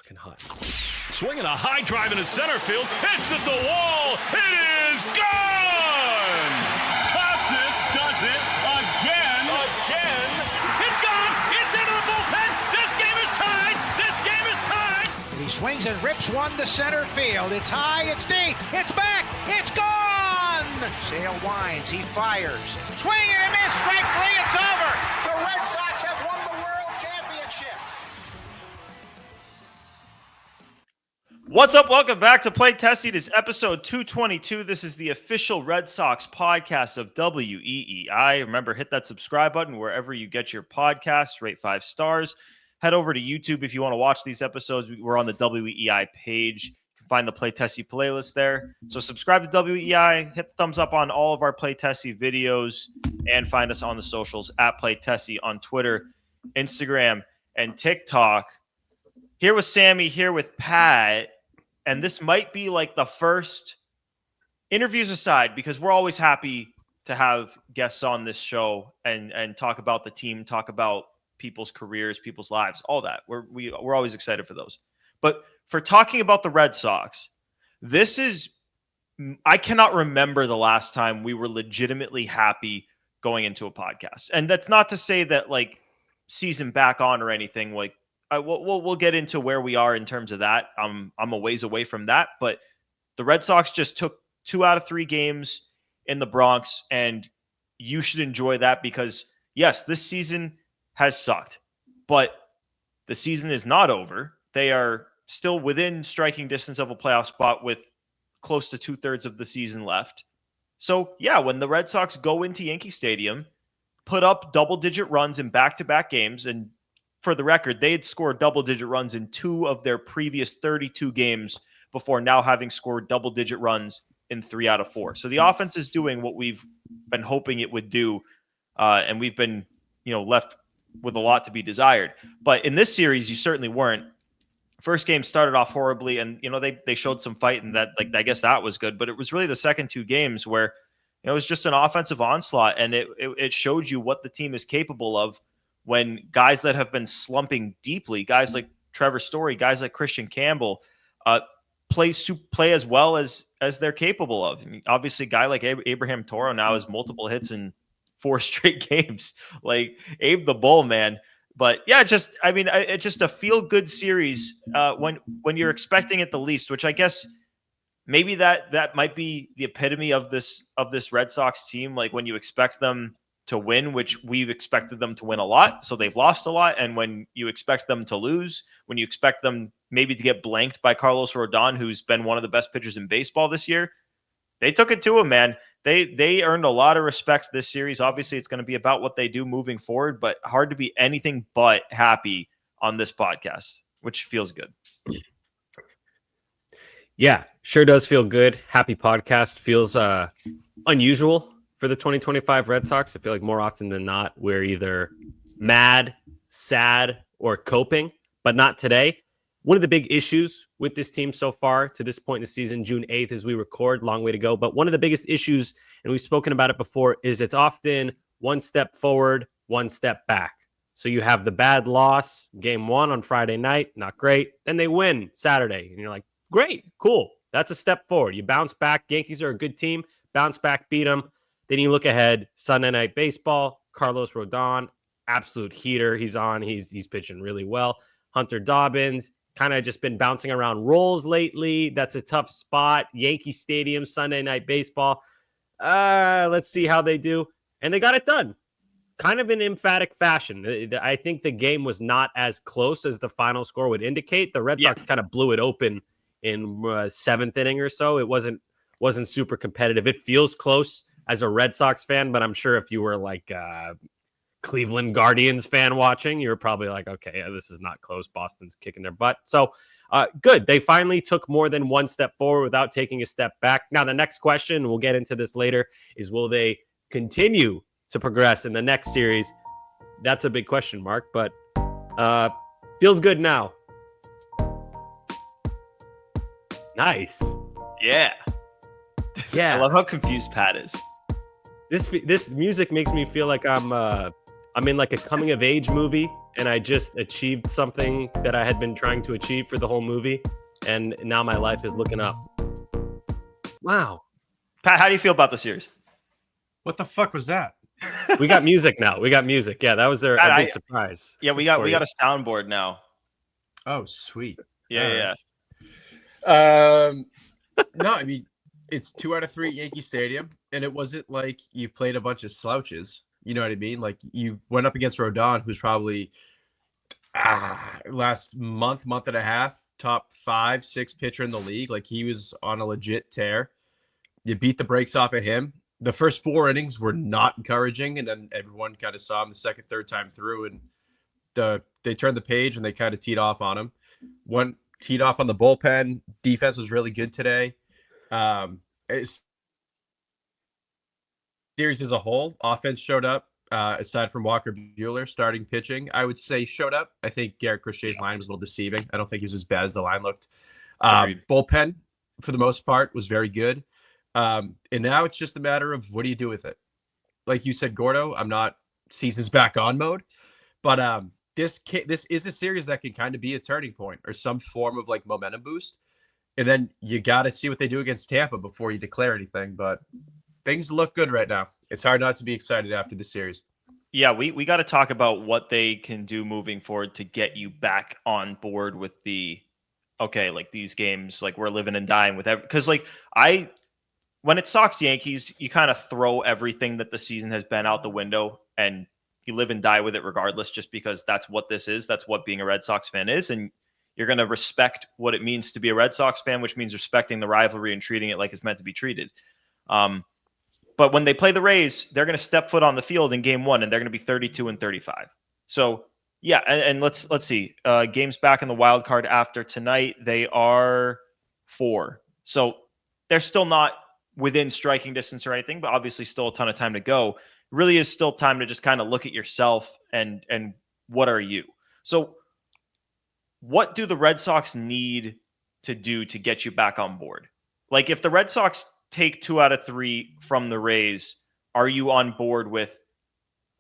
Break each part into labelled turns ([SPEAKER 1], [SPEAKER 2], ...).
[SPEAKER 1] fucking hot.
[SPEAKER 2] Swinging a high drive into center field. It's at the wall. It is gone. Costas does it again. It's gone. It's into the bullpen. This game is tied.
[SPEAKER 3] He swings and rips one to center field. It's high. It's deep. It's back. It's gone. Sale winds. He fires. Swing and a miss. Strike three. It's over. The Red Sox have won the World Championship.
[SPEAKER 4] What's up? Welcome back to Play Tessie. It is episode 222. This is the official Red Sox podcast of WEEI. Remember, hit that subscribe button wherever you get your podcasts. Rate 5 stars. Head over to YouTube if you want to watch these episodes. We're on the WEEI page. You can find the Play Tessie playlist there. So subscribe to WEEI. Hit the thumbs up on all of our Play Tessie videos. And find us on the socials at Play Tessie on Twitter, Instagram, and TikTok. Here with Sammy, here with Pat. And this might be like the first, interviews aside, because we're always happy to have guests on this show and talk about the team, talk about people's careers, people's lives, all that. We're always excited for those. But for talking about the Red Sox, I cannot remember the last time we were legitimately happy going into a podcast. And that's not to say that like season back on or anything. Like we'll get into where we are in terms of that. I'm a ways away from that, but the Red Sox just took 2 out of 3 games in the Bronx, and you should enjoy that because yes, this season has sucked, but the season is not over. They are still within striking distance of a playoff spot with close to 2/3 of the season left. So yeah, when the Red Sox go into Yankee Stadium, put up double-digit runs in back-to-back games, and for the record, they had scored double-digit runs in 2 of their previous 32 games before now having scored double-digit runs in 3 out of 4. So the offense is doing what we've been hoping it would do, and we've been, left with a lot to be desired. But in this series, you certainly weren't. First game started off horribly, and they showed some fight, and that, like, I guess that was good. But it was really the second 2 games where it was just an offensive onslaught, and it showed you what the team is capable of when guys that have been slumping deeply, guys like Trevor Story, guys like Christian Campbell, play as well as they're capable of. I mean, obviously, a guy like Abraham Toro now has multiple hits in 4 straight games. Like Abe the Bull, man. But yeah, it's just a feel-good series when you're expecting it the least, which I guess maybe that might be the epitome of this Red Sox team. Like when you expect them to win, which we've expected them to win a lot, so they've lost a lot. And when you expect them to lose, when you expect them maybe to get blanked by Carlos Rodon, who's been one of the best pitchers in baseball this year, they took it to him, man. They earned a lot of respect this series. Obviously, it's going to be about what they do moving forward, but hard to be anything but happy on this podcast, which feels good.
[SPEAKER 1] Yeah, sure does feel good. Happy podcast. Feels unusual for the 2025 Red Sox. I feel like more often than not, we're either mad, sad, or coping, but not today. One of the big issues with this team so far to this point in the season, June 8th, as we record, long way to go. But one of the biggest issues, and we've spoken about it before, is it's often one step forward, one step back. So you have the bad loss, game 1 on Friday night, not great. Then they win Saturday, and you're like, great, cool. That's a step forward. You bounce back. Yankees are a good team. Bounce back, beat them. Then you look ahead, Sunday Night Baseball, Carlos Rodon, absolute heater. He's on. He's pitching really well. Hunter Dobbins, kind of just been bouncing around roles lately. That's a tough spot. Yankee Stadium, Sunday Night Baseball. Let's see how they do. And they got it done. Kind of in emphatic fashion. I think the game was not as close as the final score would indicate. The Red Sox kind of blew it open in 7th inning or so. It wasn't super competitive. It feels close as a Red Sox fan, but I'm sure if you were like Cleveland Guardians fan watching, you're probably like, okay, yeah, this is not close. Boston's kicking their butt. So good. They finally took more than one step forward without taking a step back. Now, the next question, we'll get into this later, is will they continue to progress in the next series? That's a big question mark, but feels good now. Nice.
[SPEAKER 4] Yeah.
[SPEAKER 1] Yeah.
[SPEAKER 4] I love how confused Pat is.
[SPEAKER 1] This music makes me feel like I'm in like a coming of age movie, and I just achieved something that I had been trying to achieve for the whole movie, and now my life is looking up. Wow.
[SPEAKER 4] Pat, how do you feel about the series?
[SPEAKER 5] What the fuck was that?
[SPEAKER 1] We got music now. We got music. Yeah, that was a big surprise.
[SPEAKER 4] Yeah, we got a soundboard now.
[SPEAKER 5] Oh, sweet.
[SPEAKER 4] Yeah.
[SPEAKER 5] No, I mean, it's 2 out of 3 at Yankee Stadium, and it wasn't like you played a bunch of slouches. You know what I mean? Like, you went up against Rodon, who's probably last month and a half, top 5-6 pitcher in the league. Like, he was on a legit tear. You beat the brakes off of him. The first 4 innings were not encouraging, and then everyone kind of saw him the second, third time through, and they turned the page and they kind of teed off on him. One teed off on the bullpen. Defense was really good today. Series as a whole, offense showed up. Aside from Walker Buehler starting pitching, I would say showed up. I think Garrett Crochet's line was a little deceiving. I don't think he was as bad as the line looked. Bullpen, for the most part, was very good. And now it's just a matter of what do you do with it? Like you said, Gordo, I'm not season's back on mode, but this is a series that can kind of be a turning point or some form of like momentum boost. And then you got to see what they do against Tampa before you declare anything. But things look good right now. It's hard not to be excited after the series.
[SPEAKER 4] Yeah, we got to talk about what they can do moving forward to get you back on board with like these games, like we're living and dying with because when it's Sox Yankees, you kind of throw everything that the season has been out the window and you live and die with it regardless, just because that's what this is. That's what being a Red Sox fan is. And you're going to respect what it means to be a Red Sox fan, which means respecting the rivalry and treating it like it's meant to be treated. But when they play the Rays, they're going to step foot on the field in game 1 and they're going to be 32-35. So yeah. And let's see, games back in the wild card after tonight, they are 4. So they're still not within striking distance or anything, but obviously still a ton of time to go. It really is still time to just kind of look at yourself and what are you? So what do the Red Sox need to do to get you back on board? Like if the Red Sox take 2 out of 3 from the Rays, are you on board with,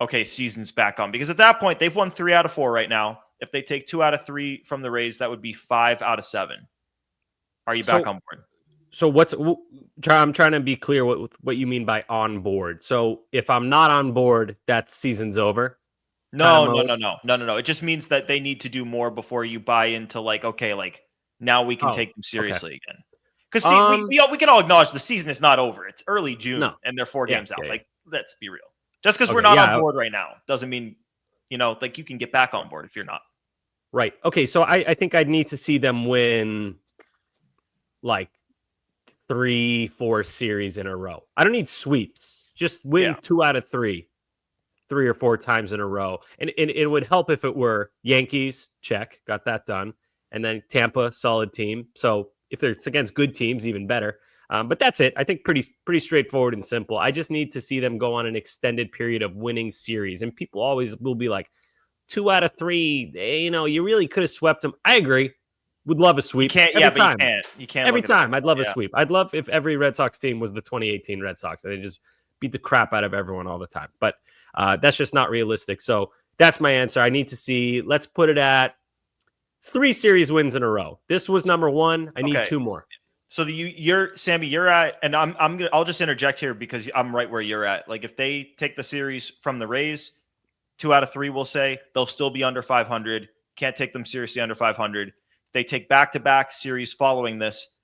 [SPEAKER 4] okay, season's back on? Because at that point, they've won 3 out of 4 right now. If they take 2 out of 3 from the Rays, that would be 5 out of 7. Are you back on board?
[SPEAKER 1] So I'm trying to be clear what you mean by on board. So if I'm not on board, that season's over.
[SPEAKER 4] No. It just means that they need to do more before you buy into now we can take them seriously again. Because we can all acknowledge the season is not over. It's early June and they're 4 games out. Like, let's be real. Just because we're not on board right now doesn't mean, you can get back on board if you're not.
[SPEAKER 1] Right. Okay. So I think I'd need to see them win 3-4 series in a row. I don't need sweeps. Just win 2 out of 3 or 4 times in a row. And it would help if it were Yankees, check, got that done. And then Tampa, solid team. So if it's against good teams, even better. But that's it. I think pretty straightforward and simple. I just need to see them go on an extended period of winning series. And people always will be like, 2 out of 3, you really could have swept them. I agree. Would love a sweep.
[SPEAKER 4] You can't
[SPEAKER 1] every time. I'd love a sweep. I'd love if every Red Sox team was the 2018 Red Sox and they just beat the crap out of everyone all the time. But that's just not realistic. So that's my answer. I need to see. Let's put it at 3 series wins in a row. This was number 1. I need 2 more.
[SPEAKER 4] So Sammy, you're at, and I'll just interject here because I'm right where you're at. Like if they take the series from the Rays, 2 out of 3, we'll say they'll still be under 500. Can't take them seriously under 500. They take back-to-back series following this,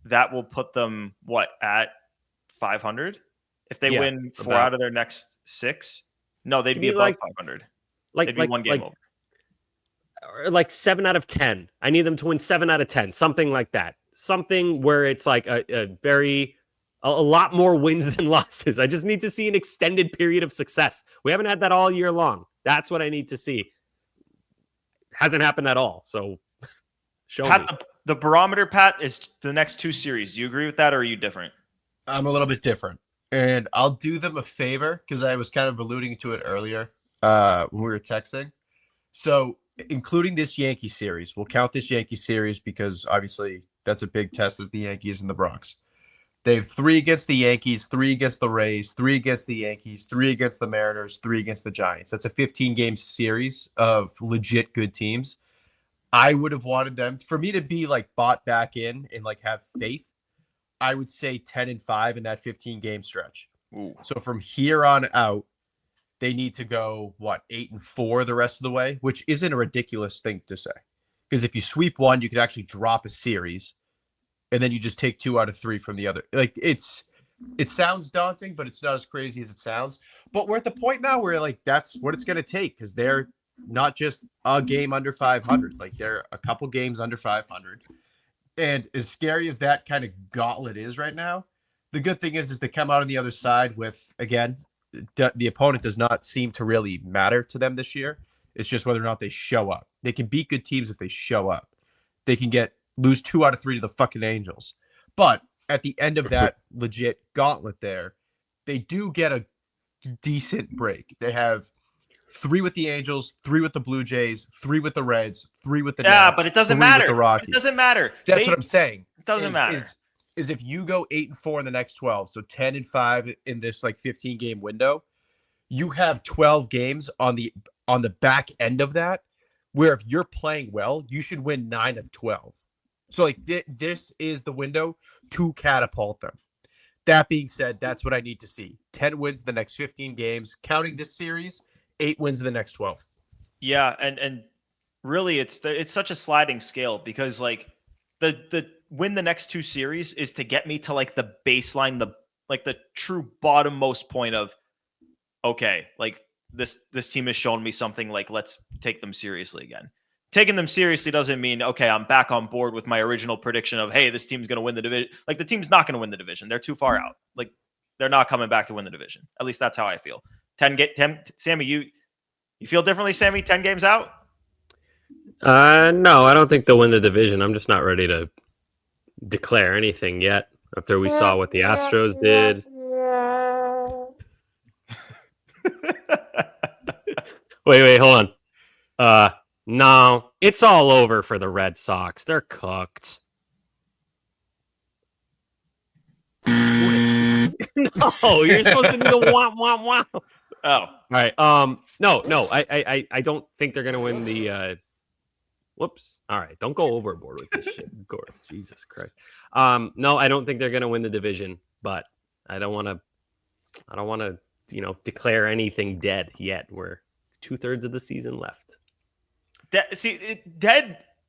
[SPEAKER 4] that will put them at 500 if they win 4 out of their next 6. No, they'd be above 500. They'd be 1 game over.
[SPEAKER 1] Or 7 out of 10. I need them to win 7 out of 10, something like that. Something where it's like a lot more wins than losses. I just need to see an extended period of success. We haven't had that all year long. That's what I need to see. Hasn't happened at all. So show me.
[SPEAKER 4] The barometer, Pat, is the next 2 series. Do you agree with that, or are you different?
[SPEAKER 5] I'm a little bit different. And I'll do them a favor because I was kind of alluding to it earlier when we were texting. So including this Yankee series, we'll count this Yankee series because obviously that's a big test as the Yankees and the Bronx. They have 3 against the Yankees, 3 against the Rays, 3 against the Yankees, 3 against the Mariners, 3 against the Giants. That's a 15-game series of legit good teams. I would have wanted them, for me to be like bought back in and like have faith, I would say 10-5 in that 15-game stretch.
[SPEAKER 4] Ooh.
[SPEAKER 5] So from here on out, they need to go, 8-4 the rest of the way, which isn't a ridiculous thing to say. Because if you sweep one, you could actually drop a series, and then you just take 2 out of 3 from the other. Like it sounds daunting, but it's not as crazy as it sounds. But we're at the point now where like that's what it's going to take, because they're not just a game under 500. Like they're a couple games under 500. And as scary as that kind of gauntlet is right now, the good thing is they come out on the other side with, again, the opponent does not seem to really matter to them this year. It's just whether or not they show up. They can beat good teams if they show up. They can lose 2 out of 3 to the fucking Angels. But at the end of that legit gauntlet there, they do get a decent break. They have 3 with the Angels, 3 with the Blue Jays, 3 with the Reds, 3 with the Nats,
[SPEAKER 4] but it doesn't
[SPEAKER 5] 3
[SPEAKER 4] matter.
[SPEAKER 5] with the Rockies.
[SPEAKER 4] It doesn't matter.
[SPEAKER 5] That's what I'm saying.
[SPEAKER 4] It doesn't matter.
[SPEAKER 5] Is if you go 8-4 in the next 12, so 10-5 in this like 15-game window, you have 12 games on the back end of that, where if you're playing well, you should win 9 of 12. So like this is the window to catapult them. That being said, that's what I need to see. 10 wins in the next 15 games, counting this series, 8 wins in the next 12.
[SPEAKER 4] Yeah, and really it's such a sliding scale, because like the win the next 2 series is to get me to like the baseline, the true bottommost point of, okay, like this team has shown me something, like let's take them seriously again. Taking them seriously doesn't mean, okay, I'm back on board with my original prediction of, hey, this team's going to win the division. Like the team's not going to win the division. They're too far out. Like they're not coming back to win the division. At least that's how I feel. 10 Sammy, you feel differently, Sammy? 10 games out?
[SPEAKER 1] No, I don't think they'll win the division. I'm just not ready to declare anything yet after we saw what the Astros did. Wait, hold on. No, it's all over for the Red Sox. They're cooked. No, you're supposed to do the wah. Oh, all right. No. I don't think they're gonna win the. Whoops. All right. Don't go overboard with this shit, Gordo. Jesus Christ. No, I don't think they're gonna win the division, but I don't want to, declare anything dead yet. We're 2/3 of the season left.
[SPEAKER 4] Dead.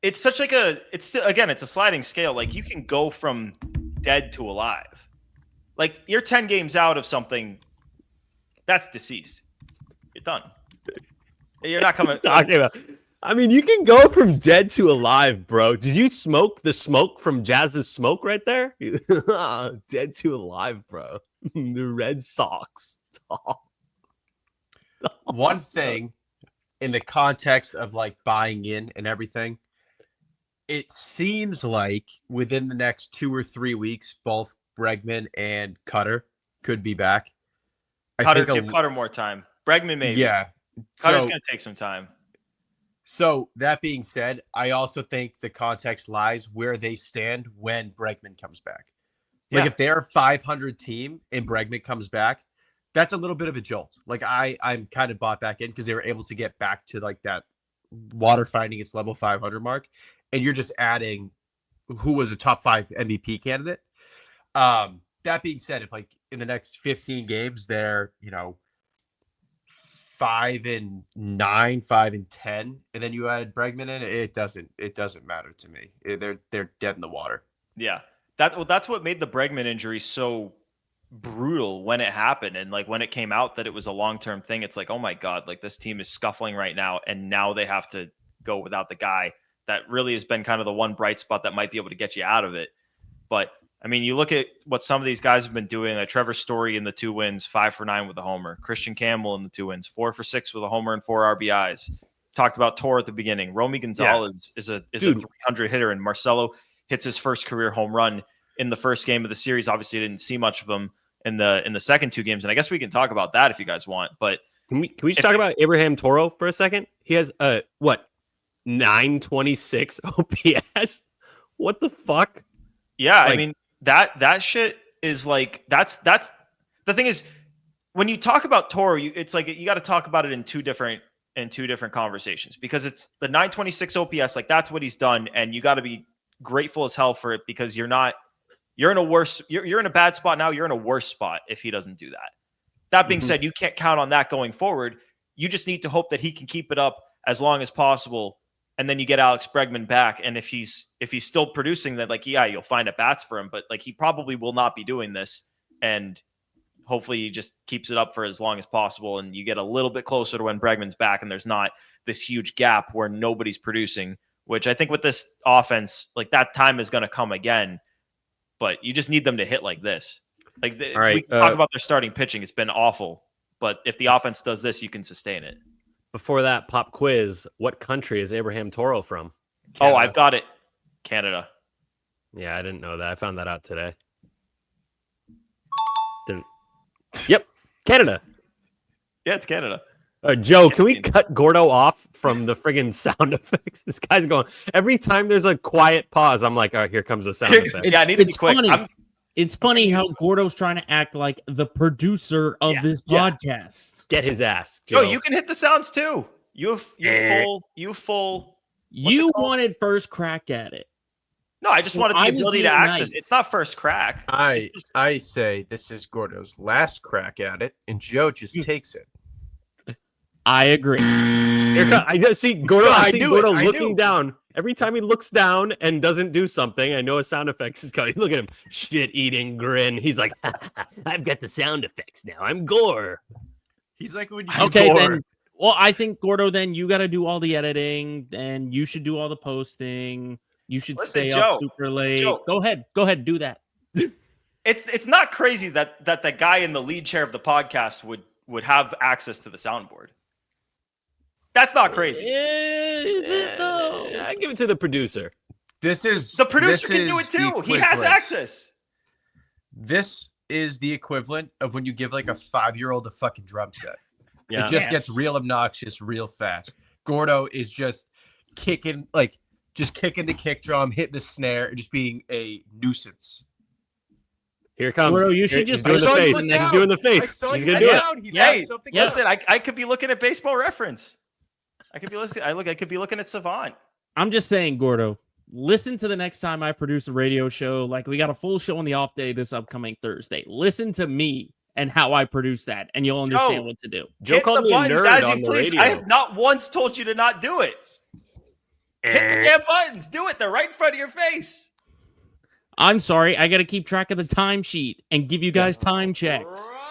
[SPEAKER 4] It's such like it's a sliding scale. Like you can go from dead to alive. Like you're 10 games out of something that's deceased. You're done. You're not coming.
[SPEAKER 1] Talking about. I mean, you can go from dead to alive, bro. Did you smoke the smoke from Jazz's smoke right there? Dead to alive, bro. The Red Sox.
[SPEAKER 5] One thing in the context of like buying in and everything, it seems like within the next 2 or 3 weeks, both Bregman and Cutter could be back.
[SPEAKER 4] Give Cutter more time. Bregman maybe.
[SPEAKER 5] Yeah.
[SPEAKER 4] Cutter's going to take some time.
[SPEAKER 5] So that being said, I also think the context lies where they stand when Bregman comes back. Like if they're a 500 team and Bregman comes back, that's a little bit of a jolt. Like I'm kind of bought back in because they were able to get back to like that water finding its level 500 mark. And you're just adding who was a top 5 MVP candidate. That being said, if like in the next 15 games, they're, 5-9, 5-10, and then you add Bregman in, it doesn't matter to me. They're dead in the water.
[SPEAKER 4] Yeah. That's what made the Bregman injury so brutal when it happened. And like when it came out that it was a long-term thing, it's like, oh my God, like this team is scuffling right now. And now they have to go without the guy that really has been kind of the one bright spot that might be able to get you out of it. But I mean, you look at what some of these guys have been doing, like Trevor Story in the 2 wins, 5 for 9 with a homer. Christian Campbell in the 2 wins, 4 for 6 with a homer and 4 RBIs. Talked about Tor at the beginning. Romy Gonzalez is a 300 hitter, and Marcelo hits his first career home run in the first game of the series. Obviously, didn't see much of him in the second 2 games, and I guess we can talk about that if you guys want. But
[SPEAKER 1] can we just talk about Abraham Toro for a second? He has 926 OPS. What the fuck?
[SPEAKER 4] Yeah, I mean that shit. is like that's the thing is when you talk about Toro, it's like you got to talk about it in two different conversations, because it's the 926 OPS, like that's what he's done, and you got to be grateful as hell for it, because you're in a bad spot now. You're in a worse spot if he doesn't do that. That being said, you can't count on that going forward. You just need to hope that he can keep it up as long as possible. And then you get Alex Bregman back. And if he's still producing that, like, yeah, you'll find at bats for him, but like he probably will not be doing this. And hopefully he just keeps it up for as long as possible. And you get a little bit closer to when Bregman's back and there's not this huge gap where nobody's producing, which I think with this offense, like that time is going to come again, but you just need them to hit like this. Like we talk about their starting pitching. It's been awful, but if the offense does this, you can sustain it.
[SPEAKER 1] Before that pop quiz, what country is Abraham Toro from?
[SPEAKER 4] Canada. Oh, I've got it. Canada.
[SPEAKER 1] Yeah, I didn't know that. I found that out today. Yep, Canada.
[SPEAKER 4] Yeah, it's Canada.
[SPEAKER 1] Joe, can we cut Gordo off from the friggin' sound effects? This guy's going, every time there's a quiet pause, I'm like, all right, here comes the sound effect.
[SPEAKER 4] Yeah, I need to be quick.
[SPEAKER 6] It's funny how Gordo's trying to act like the producer of this podcast.
[SPEAKER 1] Get his ass, Joe.
[SPEAKER 4] You can hit the sounds too. You
[SPEAKER 6] wanted first crack at it.
[SPEAKER 4] No, I just wanted the ability to access. Nice. It's not first crack.
[SPEAKER 5] I say this is Gordo's last crack at it, and Joe just takes it.
[SPEAKER 6] I agree.
[SPEAKER 1] I just see Gordo. I see Gordo looking down. Every time he looks down and doesn't do something, I know a sound effects is coming. Look at him, shit-eating grin. He's like, I've got the sound effects now. I'm Gore.
[SPEAKER 5] He's like, when you
[SPEAKER 6] okay,
[SPEAKER 5] Gore.
[SPEAKER 6] then. Well, I think Gordo, then you got to do all the editing, and you should do all the posting. You should stay up super late. Joe, go ahead, do that.
[SPEAKER 4] It's not crazy that the guy in the lead chair of the podcast would have access to the soundboard. That's not crazy.
[SPEAKER 6] Is it though?
[SPEAKER 1] I give it to the producer.
[SPEAKER 4] The producer can do it too. He has access.
[SPEAKER 5] This is the equivalent of when you give like a 5-year-old a fucking drum set. Yeah. It just gets real obnoxious real fast. Gordo is just kicking the kick drum, hitting the snare, and just being a nuisance.
[SPEAKER 1] Here it comes.
[SPEAKER 6] Gordo, you should just
[SPEAKER 1] He's doing the face. He's gonna do it.
[SPEAKER 4] Listen, I could be looking at Baseball Reference. I could be listening. I could be looking at Savant.
[SPEAKER 6] I'm just saying, Gordo, listen to the next time I produce a radio show. Like, we got a full show on the off day this upcoming Thursday. Listen to me and how I produce that, and you'll understand what to do.
[SPEAKER 1] Joe called me a nerd on the radio.
[SPEAKER 4] I have not once told you to not do it. Hit the damn buttons. Do it. They're right in front of your face.
[SPEAKER 6] I'm sorry. I got to keep track of the timesheet and give you guys time checks.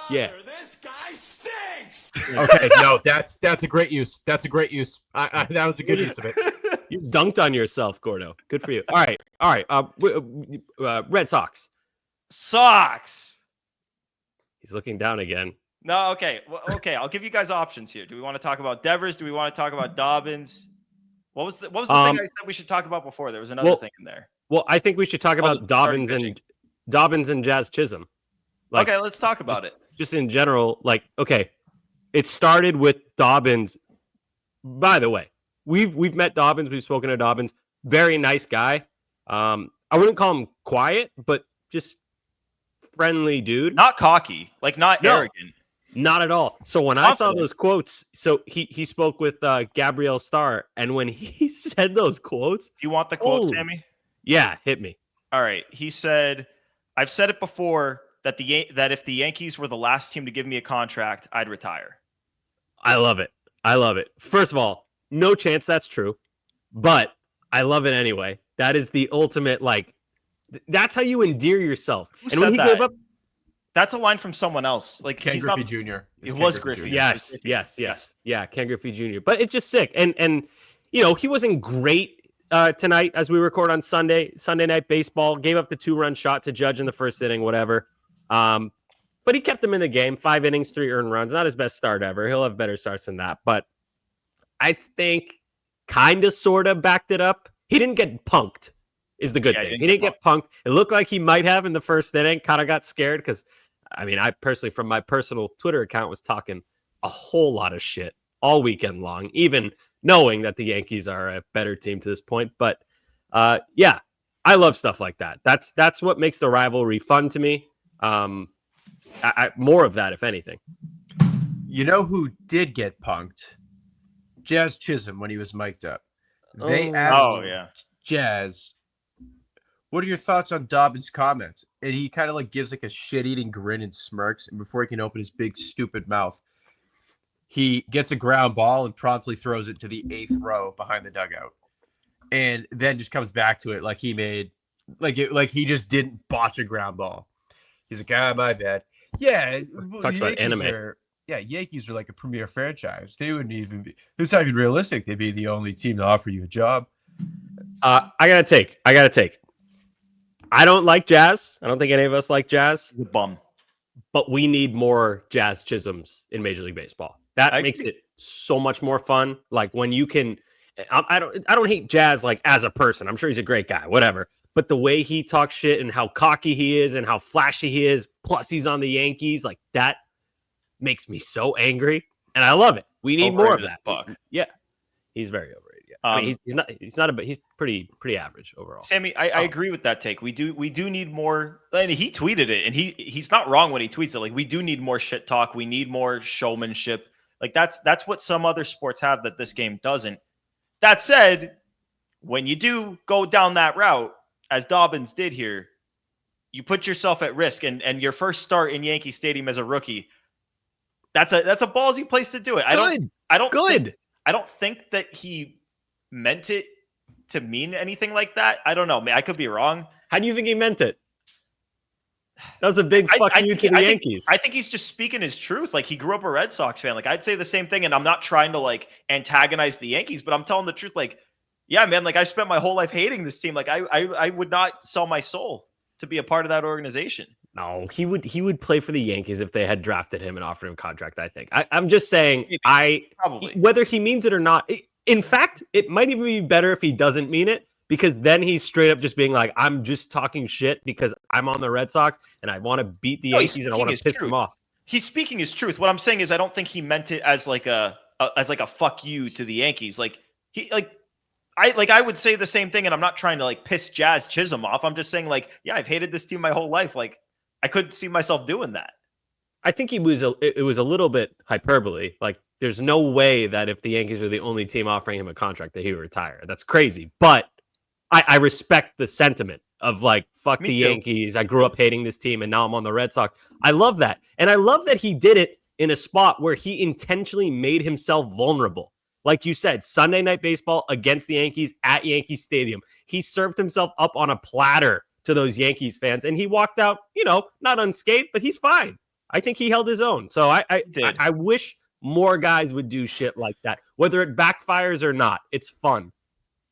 [SPEAKER 2] Brother, this guy stinks.
[SPEAKER 5] Okay, no, that's a great use. That's a great use. That was a good use of it.
[SPEAKER 1] You dunked on yourself, Gordo. Good for you. All right. Red Sox. He's looking down again.
[SPEAKER 4] No, okay. Well, okay, I'll give you guys options here. Do we want to talk about Devers? Do we want to talk about Dobbins? What was the thing I said we should talk about before? There was another thing in there.
[SPEAKER 1] Well, I think we should talk about Dobbins and Jazz Chisholm.
[SPEAKER 4] Okay, let's talk about it.
[SPEAKER 1] Just in general, it started with Dobbins. By the way, we've met Dobbins. We've spoken to Dobbins. Very nice guy. I wouldn't call him quiet, but just friendly dude.
[SPEAKER 4] Not cocky, not arrogant.
[SPEAKER 1] Not at all. So when I saw those quotes, so he spoke with Gabrielle Starr, and when he said those quotes,
[SPEAKER 4] you want the quote, Sammy?
[SPEAKER 1] Yeah, hit me.
[SPEAKER 4] All right. He said, "I've said it before that if the Yankees were the last team to give me a contract, I'd retire."
[SPEAKER 1] I love it. First of all, no chance that's true, but I love it anyway. That is the ultimate, that's how you endear yourself.
[SPEAKER 4] And when he gave up, that's a line from someone else.
[SPEAKER 5] Ken Griffey Jr.
[SPEAKER 4] It was Griffey.
[SPEAKER 1] Yes. Yeah, Ken Griffey Jr. But it's just sick. And he wasn't great tonight as we record on Sunday Night Baseball. Gave up the 2-run shot to Judge in the first inning, whatever. But he kept him in the game. 5 innings, 3 earned runs. Not his best start ever. He'll have better starts than that. But I think kind of, sort of backed it up. He didn't get punked is the good thing. He didn't get punked. It looked like he might have in the first inning. Kind of got scared because, I personally, from my personal Twitter account, was talking a whole lot of shit all weekend long, even knowing that the Yankees are a better team to this point. But I love stuff like that. That's what makes the rivalry fun to me. More of that, if anything.
[SPEAKER 5] You know who did get punked? Jazz Chisholm when he was mic'd up. They asked Jazz, what are your thoughts on Dobbins' comments? And he kind of like gives like a shit-eating grin and smirks. And before he can open his big stupid mouth, he gets a ground ball and promptly throws it to the 8th row behind the dugout. And then just comes back to it like he made, like he just didn't botch a ground ball. He's like, my bad. Yeah.
[SPEAKER 1] Talks about anime.
[SPEAKER 5] Yankees are like a premier franchise. They wouldn't even be, it's not even realistic. They'd be the only team to offer you a job.
[SPEAKER 1] I gotta take. I don't like Jazz. I don't think any of us like Jazz.
[SPEAKER 4] The bum.
[SPEAKER 1] But we need more Jazz Chisholms in Major League Baseball. That makes it so much more fun. Like when you can, I don't hate Jazz like as a person. I'm sure he's a great guy, whatever. But the way he talks shit and how cocky he is and how flashy he is, plus he's on the Yankees, like that makes me so angry. And I love it. We need more of that.
[SPEAKER 4] Fuck.
[SPEAKER 1] Yeah. He's very overrated. Yeah. I mean, he's pretty average overall.
[SPEAKER 4] Sammy, I agree with that take. We do need more. And he tweeted it, and he's not wrong when he tweets it. Like, we do need more shit talk. We need more showmanship. Like that's what some other sports have that this game doesn't. That said, when you do go down that route, as Dobbins did here, you put yourself at risk. And your first start in Yankee Stadium as a rookie, that's a ballsy place to do it. I don't think that he meant it to mean anything like that. I don't know. I could be wrong.
[SPEAKER 1] How do you think he meant it? That was a big fuck you to the Yankees.
[SPEAKER 4] I think he's just speaking his truth. Like, he grew up a Red Sox fan. Like, I'd say the same thing, and I'm not trying to like antagonize the Yankees, but I'm telling the truth. Like, yeah, man, like I spent my whole life hating this team. Like I would not sell my soul to be a part of that organization.
[SPEAKER 1] No, he would play for the Yankees if they had drafted him and offered him a contract, I think. I'm just saying,
[SPEAKER 4] probably
[SPEAKER 1] whether he means it or not. In fact, it might even be better if he doesn't mean it, because then he's straight up just being like, I'm just talking shit because I'm on the Red Sox and I want to beat the Yankees and I want to piss them off.
[SPEAKER 4] He's speaking his truth. What I'm saying is I don't think he meant it as like a fuck you to the Yankees. I would say the same thing, and I'm not trying to like piss Jazz Chisholm off. I'm just saying, like, yeah, I've hated this team my whole life. Like, I couldn't see myself doing that.
[SPEAKER 1] I think it was a little bit hyperbole. Like, there's no way that if the Yankees were the only team offering him a contract that he would retire. That's crazy. But I respect the sentiment of like, fuck the Yankees. I grew up hating this team and now I'm on the Red Sox. I love that. And I love that he did it in a spot where he intentionally made himself vulnerable. Like you said, Sunday Night Baseball against the Yankees at Yankee Stadium. He served himself up on a platter to those Yankees fans, and he walked out, not unscathed, but he's fine. I think he held his own. So I wish more guys would do shit like that, whether it backfires or not. It's fun.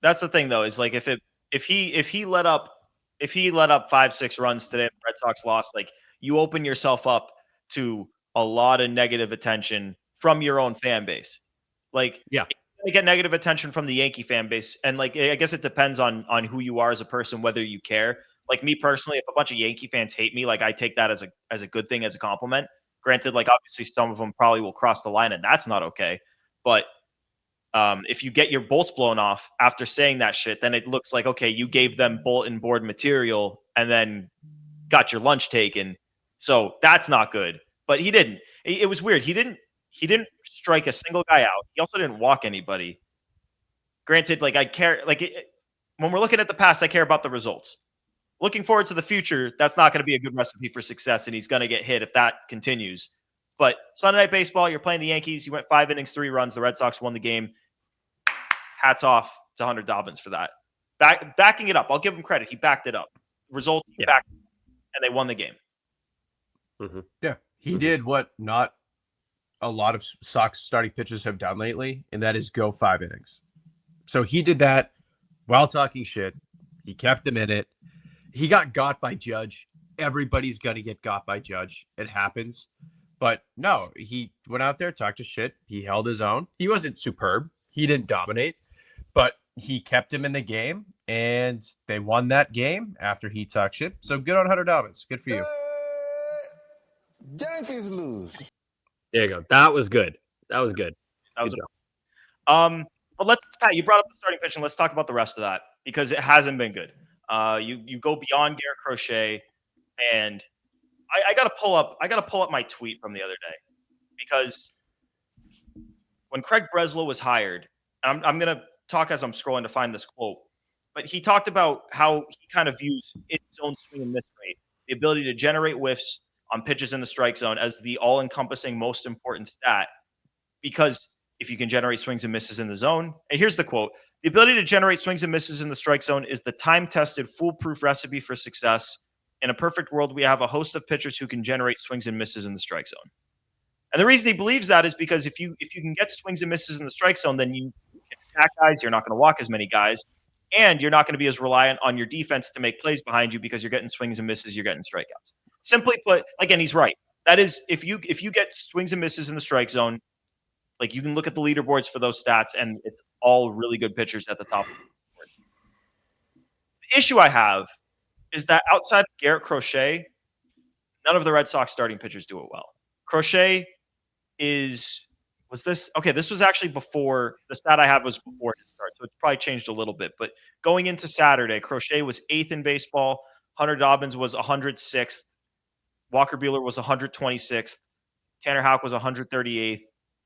[SPEAKER 4] That's the thing, though, is like if he let up 5-6 runs today, and the Red Sox lost, like, you open yourself up to a lot of negative attention from your own fan base. Like,
[SPEAKER 1] yeah,
[SPEAKER 4] you get negative attention from the Yankee fan base. And like, I guess it depends on who you are as a person, whether you care. Like, me personally, if a bunch of Yankee fans hate me, like, I take that as a good thing, as a compliment. Granted, like, obviously some of them probably will cross the line and that's not okay. But if you get your bolts blown off after saying that shit, then it looks like, okay, you gave them bulletin board material and then got your lunch taken. So that's not good. But he didn't. It was weird. He didn't strike a single guy out. He also didn't walk anybody. Granted, like, I care, when we're looking at the past, I care about the results. Looking forward to the future, that's not going to be a good recipe for success, and he's going to get hit if that continues. But Sunday Night Baseball, you're playing the Yankees. You went 5 innings, 3 runs. The Red Sox won the game. Hats off to Hunter Dobbins for that. Backing it up. I'll give him credit. He backed it up. Result, he backed it, and they won the game.
[SPEAKER 5] Mm-hmm. Yeah, he did what not a lot of Sox starting pitchers have done lately, and that is go 5 innings. So he did that while talking shit. He kept them in it. He got by Judge. Everybody's going to get got by Judge. It happens. But no, he went out there, talked to shit. He held his own. He wasn't superb. He didn't dominate, but he kept him in the game, and they won that game after he talked shit. So good on Hunter Dobbins. Good for you.
[SPEAKER 7] Yankees lose.
[SPEAKER 1] There you go. That was good. That was good.
[SPEAKER 4] But Pat, you brought up the starting pitch, and let's talk about the rest of that, because it hasn't been good. You go beyond Garrett Crochet, and I gotta pull up my tweet from the other day, because when Craig Breslow was hired, and I'm gonna talk as I'm scrolling to find this quote, but he talked about how he kind of views its own swing and miss rate, the ability to generate whiffs on pitches in the strike zone, as the all-encompassing most important stat. Because if you can generate swings and misses in the zone, and here's the quote: "The ability to generate swings and misses in the strike zone is the time-tested, foolproof recipe for success. In a perfect world, we have a host of pitchers who can generate swings and misses in the strike zone." And the reason he believes that is because if you can get swings and misses in the strike zone, then you can attack guys. You're not going to walk as many guys, and you're not going to be as reliant on your defense to make plays behind you, because you're getting swings and misses. You're getting strikeouts. Simply put, again, he's right. That is, if you get swings and misses in the strike zone, like, you can look at the leaderboards for those stats, and it's all really good pitchers at the top of the leaderboards. The issue I have is that outside of Garrett Crochet, none of the Red Sox starting pitchers do it well. Crochet this was actually before, the stat I have was before his start, so it's probably changed a little bit. But going into Saturday, Crochet was 8th in baseball. Hunter Dobbins was 106th. Walker Buehler was 126th. Tanner Houck was 138th.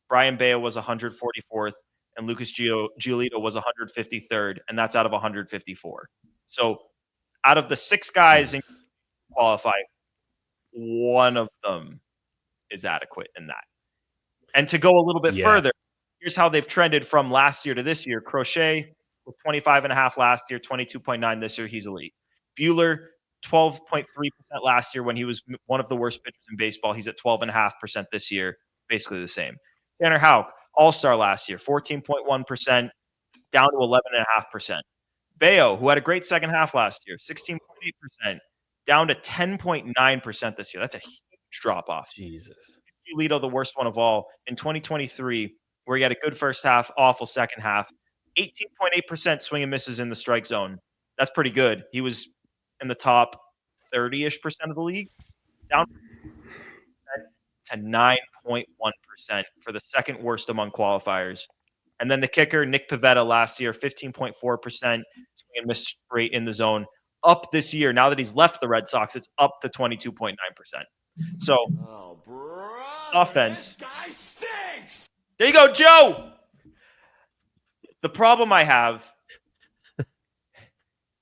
[SPEAKER 4] Brian Bayo was 144th. And Lucas Giolito was 153rd. And that's out of 154. So out of the 6 guys in qualify, one of them is adequate in that. And to go a little bit further, here's how they've trended from last year to this year. Crochet was 25.5 last year, 22.9 this year. He's elite. Buehler, 12.3% last year when he was one of the worst pitchers in baseball. He's at 12.5% this year, basically the same. Tanner Houck, all-star last year, 14.1%, down to 11.5%. Bayo, who had a great second half last year, 16.8%, down to 10.9% this year. That's a huge drop-off.
[SPEAKER 1] Jesus.
[SPEAKER 4] Giolito, the worst one of all, in 2023, where he had a good first half, awful second half, 18.8% swing and misses in the strike zone. That's pretty good. He was in the top 30-ish percent of the league, down to 9.1% for the second worst among qualifiers. And then the kicker, Nick Pivetta, last year, 15.4% swing and miss rate in the zone. Up this year, now that he's left the Red Sox, it's up to 22.9%. So, offense.
[SPEAKER 2] This guy stinks.
[SPEAKER 4] There you go, Joe. The problem I have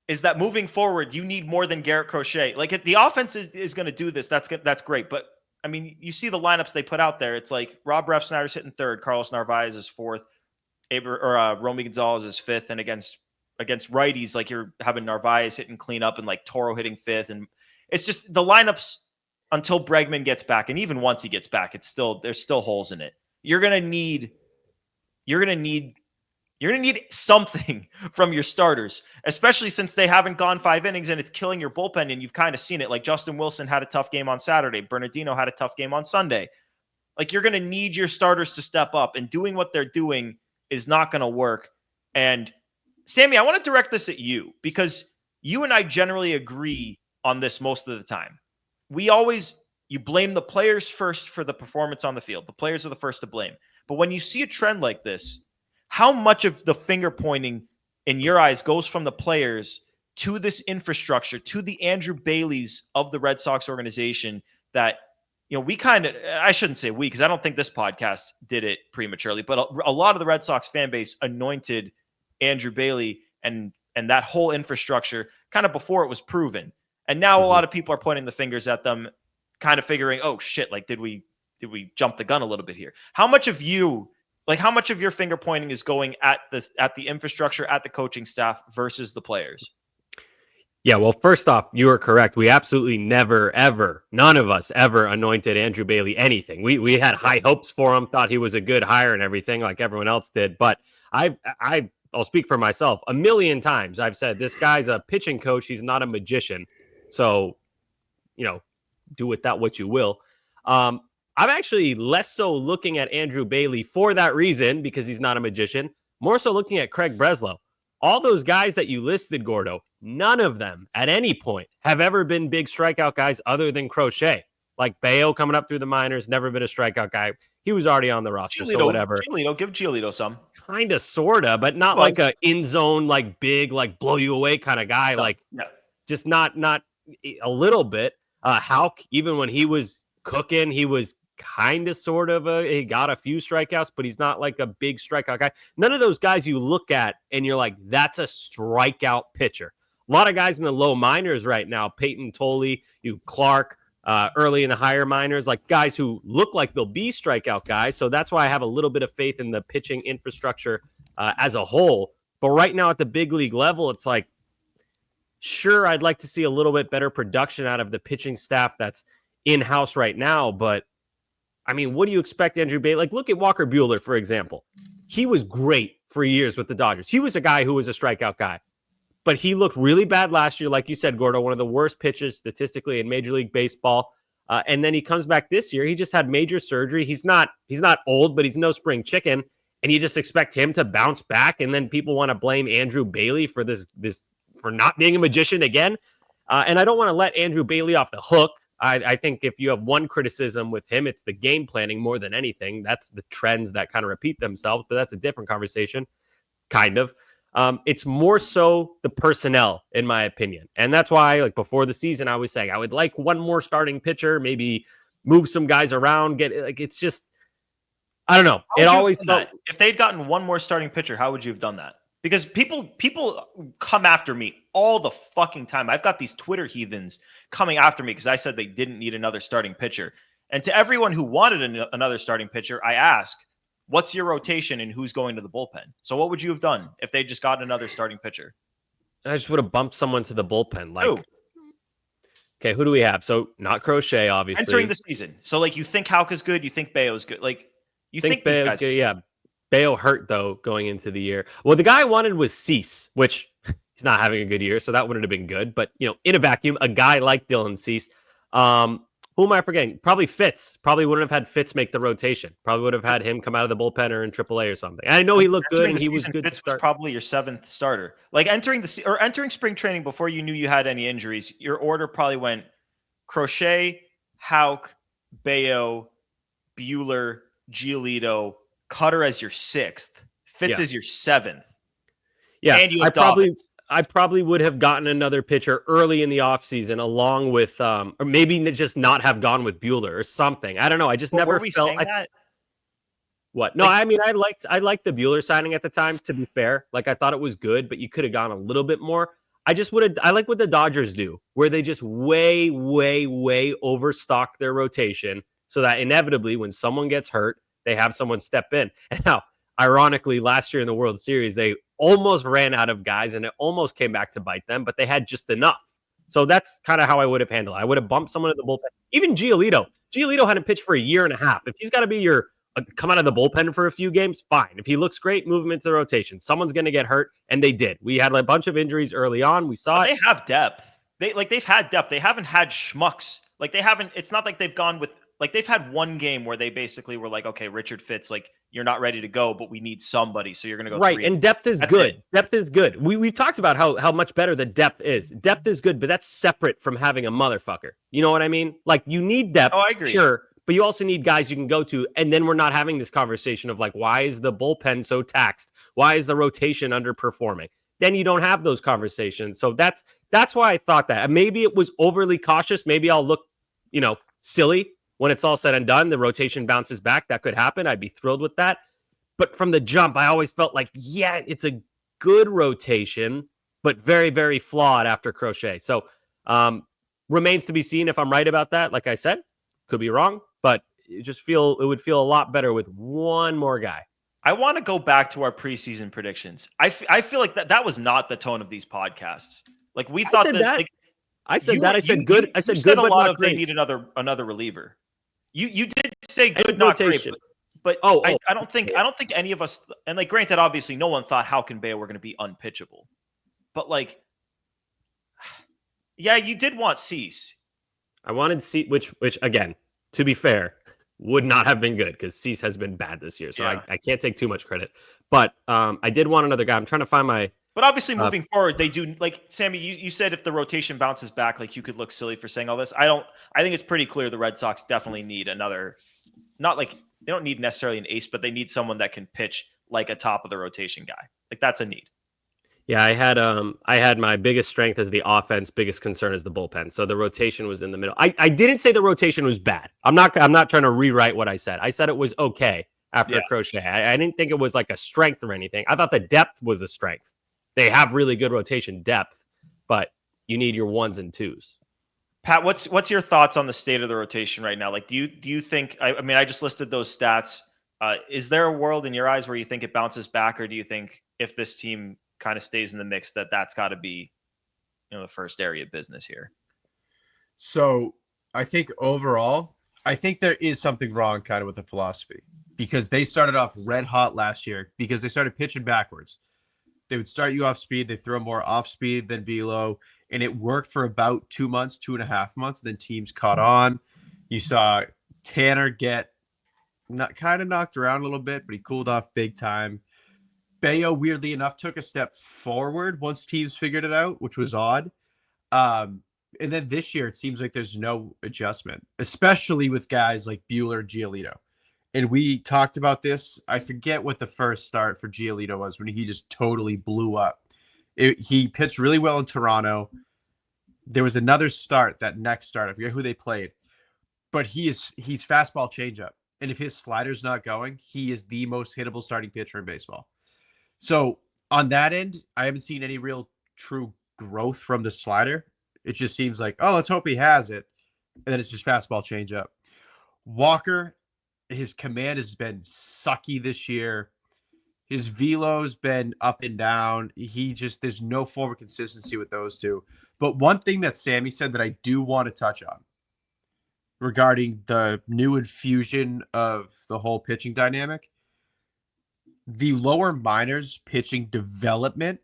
[SPEAKER 4] is that moving forward, you need more than Garrett Crochet. Like, if the offense is going to do this, that's great. But I mean, you see the lineups they put out there. It's like Rob Refsnyder's hitting 3rd, Carlos Narvaez is 4th, Romy Gonzalez is 5th, and against righties, like, you're having Narvaez hitting cleanup and like Toro hitting 5th, and it's just the lineups until Bregman gets back, and even once he gets back, there's still holes in it. You're gonna need something from your starters, especially since they haven't gone 5 innings and it's killing your bullpen, and you've kind of seen it. Like, Justin Wilson had a tough game on Saturday. Bernardino had a tough game on Sunday. Like, you're going to need your starters to step up, and doing what they're doing is not going to work. And Sammy, I want to direct this at you, because you and I generally agree on this most of the time. You blame the players first for the performance on the field. The players are the first to blame. But when you see a trend like this, how much of the finger pointing in your eyes goes from the players to this infrastructure, to the Andrew Baileys of the Red Sox organization that, I shouldn't say we, because I don't think this podcast did it prematurely, but a lot of the Red Sox fan base anointed Andrew Bailey and that whole infrastructure kind of before it was proven. And now a lot of people are pointing the fingers at them, kind of figuring, oh shit, like, did we jump the gun a little bit here? How much of your finger pointing is going at the infrastructure, at the coaching staff versus the players?
[SPEAKER 1] Yeah, well, first off, you are correct. We absolutely never, ever, none of us ever anointed Andrew Bailey anything. We had high hopes for him, thought he was a good hire and everything, like everyone else did. But I'll speak for myself. A million times I've said, this guy's a pitching coach. He's not a magician. So, do with that what you will. I'm actually less so looking at Andrew Bailey for that reason, because he's not a magician, more so looking at Craig Breslow. All those guys that you listed, Gordo, none of them at any point have ever been big strikeout guys other than Crochet. Like Bayo coming up through the minors, never been a strikeout guy. He was already on the roster, so whatever.
[SPEAKER 4] Give Giolito some.
[SPEAKER 1] Kind of, sort of, but not like a in-zone, like big, like blow you away kind of guy. Just not a little bit. Houck, even when he was cooking, he was kind of sort of he got a few strikeouts, but he's not like a big strikeout guy. None of those guys you look at and you're like, that's a strikeout pitcher. A lot of guys in the low minors right now, Peyton Tolley, Clark, early in the higher minors, like guys who look like they'll be strikeout guys. So that's why I have a little bit of faith in the pitching infrastructure as a whole. But right now at the big league level, it's like, sure, I'd like to see a little bit better production out of the pitching staff that's in-house right now, but I mean, what do you expect Andrew Bailey? Like, look at Walker Buehler, for example. He was great for years with the Dodgers. He was a guy who was a strikeout guy, but he looked really bad last year. Like you said, Gordo, one of the worst pitchers statistically in Major League Baseball. And then he comes back this year. He just had major surgery. He's not old, but he's no spring chicken. And you just expect him to bounce back. And then people want to blame Andrew Bailey for this for not being a magician again. And I don't want to let Andrew Bailey off the hook. I think if you have one criticism with him, it's the game planning more than anything. That's the trends that kind of repeat themselves, but that's a different conversation, kind of. It's more so the personnel, in my opinion. And that's why, like before the season, I was saying I would like one more starting pitcher, maybe move some guys around. It's just, I don't know. It always felt
[SPEAKER 4] if they'd gotten one more starting pitcher, how would you have done that? Because people come after me all the fucking time. I've got these Twitter heathens coming after me because I said they didn't need another starting pitcher. And to everyone who wanted another starting pitcher, I ask, what's your rotation and who's going to the bullpen? So what would you have done if they just got another starting pitcher?
[SPEAKER 1] I just would have bumped someone to the bullpen. Like,
[SPEAKER 4] who?
[SPEAKER 1] Okay, who do we have? So not Crochet, obviously.
[SPEAKER 4] Entering the season. So like you think Houck is good, you think Bayo's good. Like you think
[SPEAKER 1] Bayo's good, yeah. Bayo hurt, though, going into the year. Well, the guy I wanted was Cease, which he's not having a good year, so that wouldn't have been good. But, in a vacuum, a guy like Dylan Cease. Who am I forgetting? Probably Fitz. Probably wouldn't have had Fitz make the rotation. Probably would have had him come out of the bullpen or in AAA or something. And I know he looked good and he was good
[SPEAKER 4] Fitz
[SPEAKER 1] to start.
[SPEAKER 4] Was probably your seventh starter. Like entering spring training before you knew you had any injuries, your order probably went Crochet, Houck, Bayo, Buehler, Giolito, Cutter as your sixth, Fitz as your seventh.
[SPEAKER 1] Yeah,
[SPEAKER 4] and you
[SPEAKER 1] I probably would have gotten another pitcher early in the offseason along with, or maybe just not have gone with Buehler or something. I don't know. I just never felt
[SPEAKER 4] that.
[SPEAKER 1] What? No, I mean, I liked the Buehler signing at the time, to be fair. Like, I thought it was good, but you could have gone a little bit more. I like what the Dodgers do, where they just way, way, way overstock their rotation so that inevitably when someone gets hurt, they have someone step in. And now, ironically, last year in the World Series, they almost ran out of guys and it almost came back to bite them, but they had just enough. So that's kind of how I would have handled it. I would have bumped someone in the bullpen. Even Giolito. Giolito hadn't pitched for a year and a half. If he's got to be come out of the bullpen for a few games, fine. If he looks great, move him into the rotation. Someone's going to get hurt, and they did. We had a bunch of injuries early on. We saw it.
[SPEAKER 4] They have depth. They've had depth. They haven't had schmucks. Like they haven't. It's not like they've gone with. Like they've had one game where they basically were like, okay, Richard Fitz, like you're not ready to go, but we need somebody, so you're going to go
[SPEAKER 1] right.
[SPEAKER 4] 3.
[SPEAKER 1] And depth is good. Depth is good. We've talked about how much better the depth is. Depth is good, but that's separate from having a motherfucker. You know what I mean? Like you need depth.
[SPEAKER 4] Oh, I agree.
[SPEAKER 1] Sure, but you also need guys you can go to. And then we're not having this conversation of like, why is the bullpen so taxed? Why is the rotation underperforming? Then you don't have those conversations. So that's why I thought that. Maybe it was overly cautious. Maybe I'll look, silly. When it's all said and done, the rotation bounces back. That could happen. I'd be thrilled with that. But from the jump, I always felt like, yeah, it's a good rotation, but very, very flawed after Crochet. So remains to be seen if I'm right about that. Like I said, could be wrong, but it would feel a lot better with one more guy.
[SPEAKER 4] I want to go back to our preseason predictions. I feel like that was not the tone of these podcasts. Like we thought that. Like,
[SPEAKER 1] I said that. I said good. I said good, but not great.
[SPEAKER 4] They need another reliever. You did say good, not great, but I don't think any of us, and like granted, obviously no one thought Houck and Bayo were going to be unpitchable, but like, yeah, you did want Cease.
[SPEAKER 1] I wanted Cease, which again, to be fair, would not have been good because Cease has been bad this year, so yeah. I can't take too much credit. But I did want another guy. I'm trying to find my.
[SPEAKER 4] But obviously, moving forward, they do like Sammy. You said if the rotation bounces back, like you could look silly for saying all this. I think it's pretty clear the Red Sox definitely need another. Not like they don't need necessarily an ace, but they need someone that can pitch like a top of the rotation guy. Like that's a need.
[SPEAKER 1] Yeah, I had my biggest strength as the offense, biggest concern is the bullpen. So the rotation was in the middle. I didn't say the rotation was bad. I'm not trying to rewrite what I said. I said it was okay after Crochet. I didn't think it was like a strength or anything. I thought the depth was a strength. They have really good rotation depth, but you need your ones and twos.
[SPEAKER 4] Pat, what's your thoughts on the state of the rotation right now? Like, do you think? I mean, I just listed those stats. Is there a world in your eyes where you think it bounces back, or do you think if this team kind of stays in the mix, that's got to be, the first area of business here?
[SPEAKER 5] So I think overall, I think there is something wrong kind of with the philosophy, because they started off red hot last year because they started pitching backwards. They would start you off speed. They throw more off speed than velo. And it worked for about 2 months, 2.5 months. Then teams caught on. You saw Tanner get kind of knocked around a little bit, but he cooled off big time. Bayo, weirdly enough, took a step forward once teams figured it out, which was odd. And then this year, it seems like there's no adjustment, especially with guys like Buehler and Giolito. And we talked about this. I forget what the first start for Giolito was when he just totally blew up. He pitched really well in Toronto. There was another start, that next start. I forget who they played. But he's fastball changeup. And if his slider's not going, he is the most hittable starting pitcher in baseball. So on that end, I haven't seen any real true growth from the slider. It just seems like, oh, let's hope he has it. And then it's just fastball changeup. Walker, his command has been sucky this year. His velo's been up and down. There's no form of consistency with those two. But one thing that Sammy said that I do want to touch on regarding the new infusion of the whole pitching dynamic, the lower minors pitching development,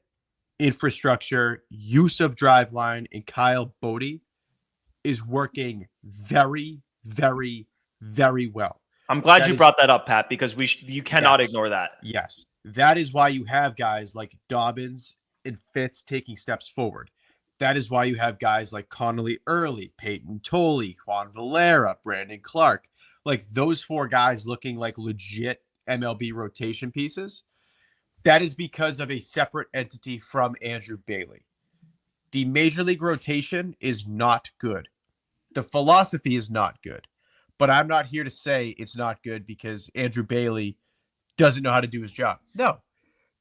[SPEAKER 5] infrastructure, use of drive line, and Kyle Bodie is working very, very, very well.
[SPEAKER 4] I'm glad you brought that up, Pat, because you cannot ignore that.
[SPEAKER 5] Yes. That is why you have guys like Dobbins and Fitz taking steps forward. That is why you have guys like Connolly Early, Peyton Tolley, Juan Valera, Brandon Clark. Like those four guys looking like legit MLB rotation pieces. That is because of a separate entity from Andrew Bailey. The Major League rotation is not good. The philosophy is not good. But I'm not here to say it's not good because Andrew Bailey doesn't know how to do his job. No.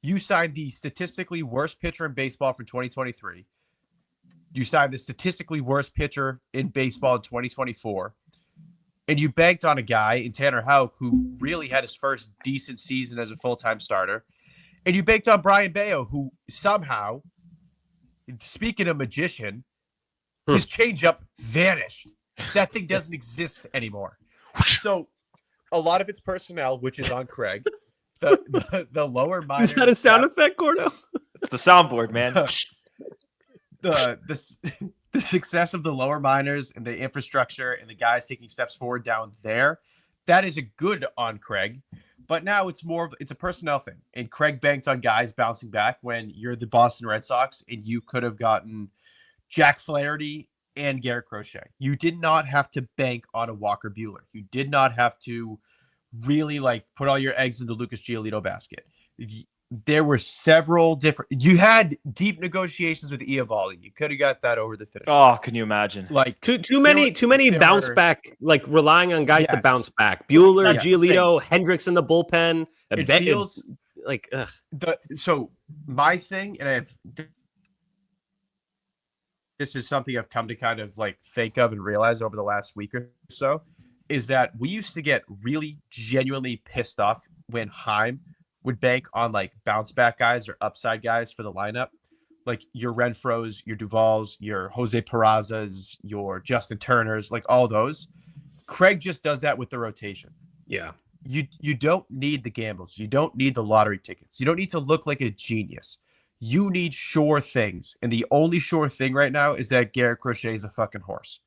[SPEAKER 5] You signed the statistically worst pitcher in baseball for 2023. You signed the statistically worst pitcher in baseball in 2024. And you banked on a guy in Tanner Houck who really had his first decent season as a full-time starter. And you banked on Brian Bayo, who somehow, speaking of magician, his changeup vanished. That thing doesn't exist anymore. So a lot of it's personnel, which is on Craig. The lower minors.
[SPEAKER 1] Is that a sound effect, Gordo?
[SPEAKER 4] It's the soundboard, man.
[SPEAKER 5] The success of the lower minors and the infrastructure and the guys taking steps forward down there, that is a good on Craig. But now it's a personnel thing. And Craig banked on guys bouncing back when you're the Boston Red Sox and you could have gotten Jack Flaherty and Garrett Crochet. You did not have to bank on a Walker Buehler. You did not have to really put all your eggs in the Lucas Giolito basket. There were several different. You had deep negotiations with Eovaldi. You could have got that over the finish.
[SPEAKER 4] Oh, can you imagine?
[SPEAKER 1] Too many bounce back, relying on guys to bounce back. Buehler, Giolito, Hendricks in the bullpen.
[SPEAKER 5] It feels
[SPEAKER 1] like
[SPEAKER 5] so. My thing, and this is something I've come to kind of think of and realize over the last week or so, is that we used to get really genuinely pissed off when Heim would bank on bounce back guys or upside guys for the lineup. Like your Renfroes, your Duvals, your Jose Perazzas, your Justin Turners, all those. Craig just does that with the rotation.
[SPEAKER 1] Yeah.
[SPEAKER 5] You don't need the gambles. You don't need the lottery tickets. You don't need to look like a genius. You need sure things. And the only sure thing right now is that Garrett Crochet is a fucking horse.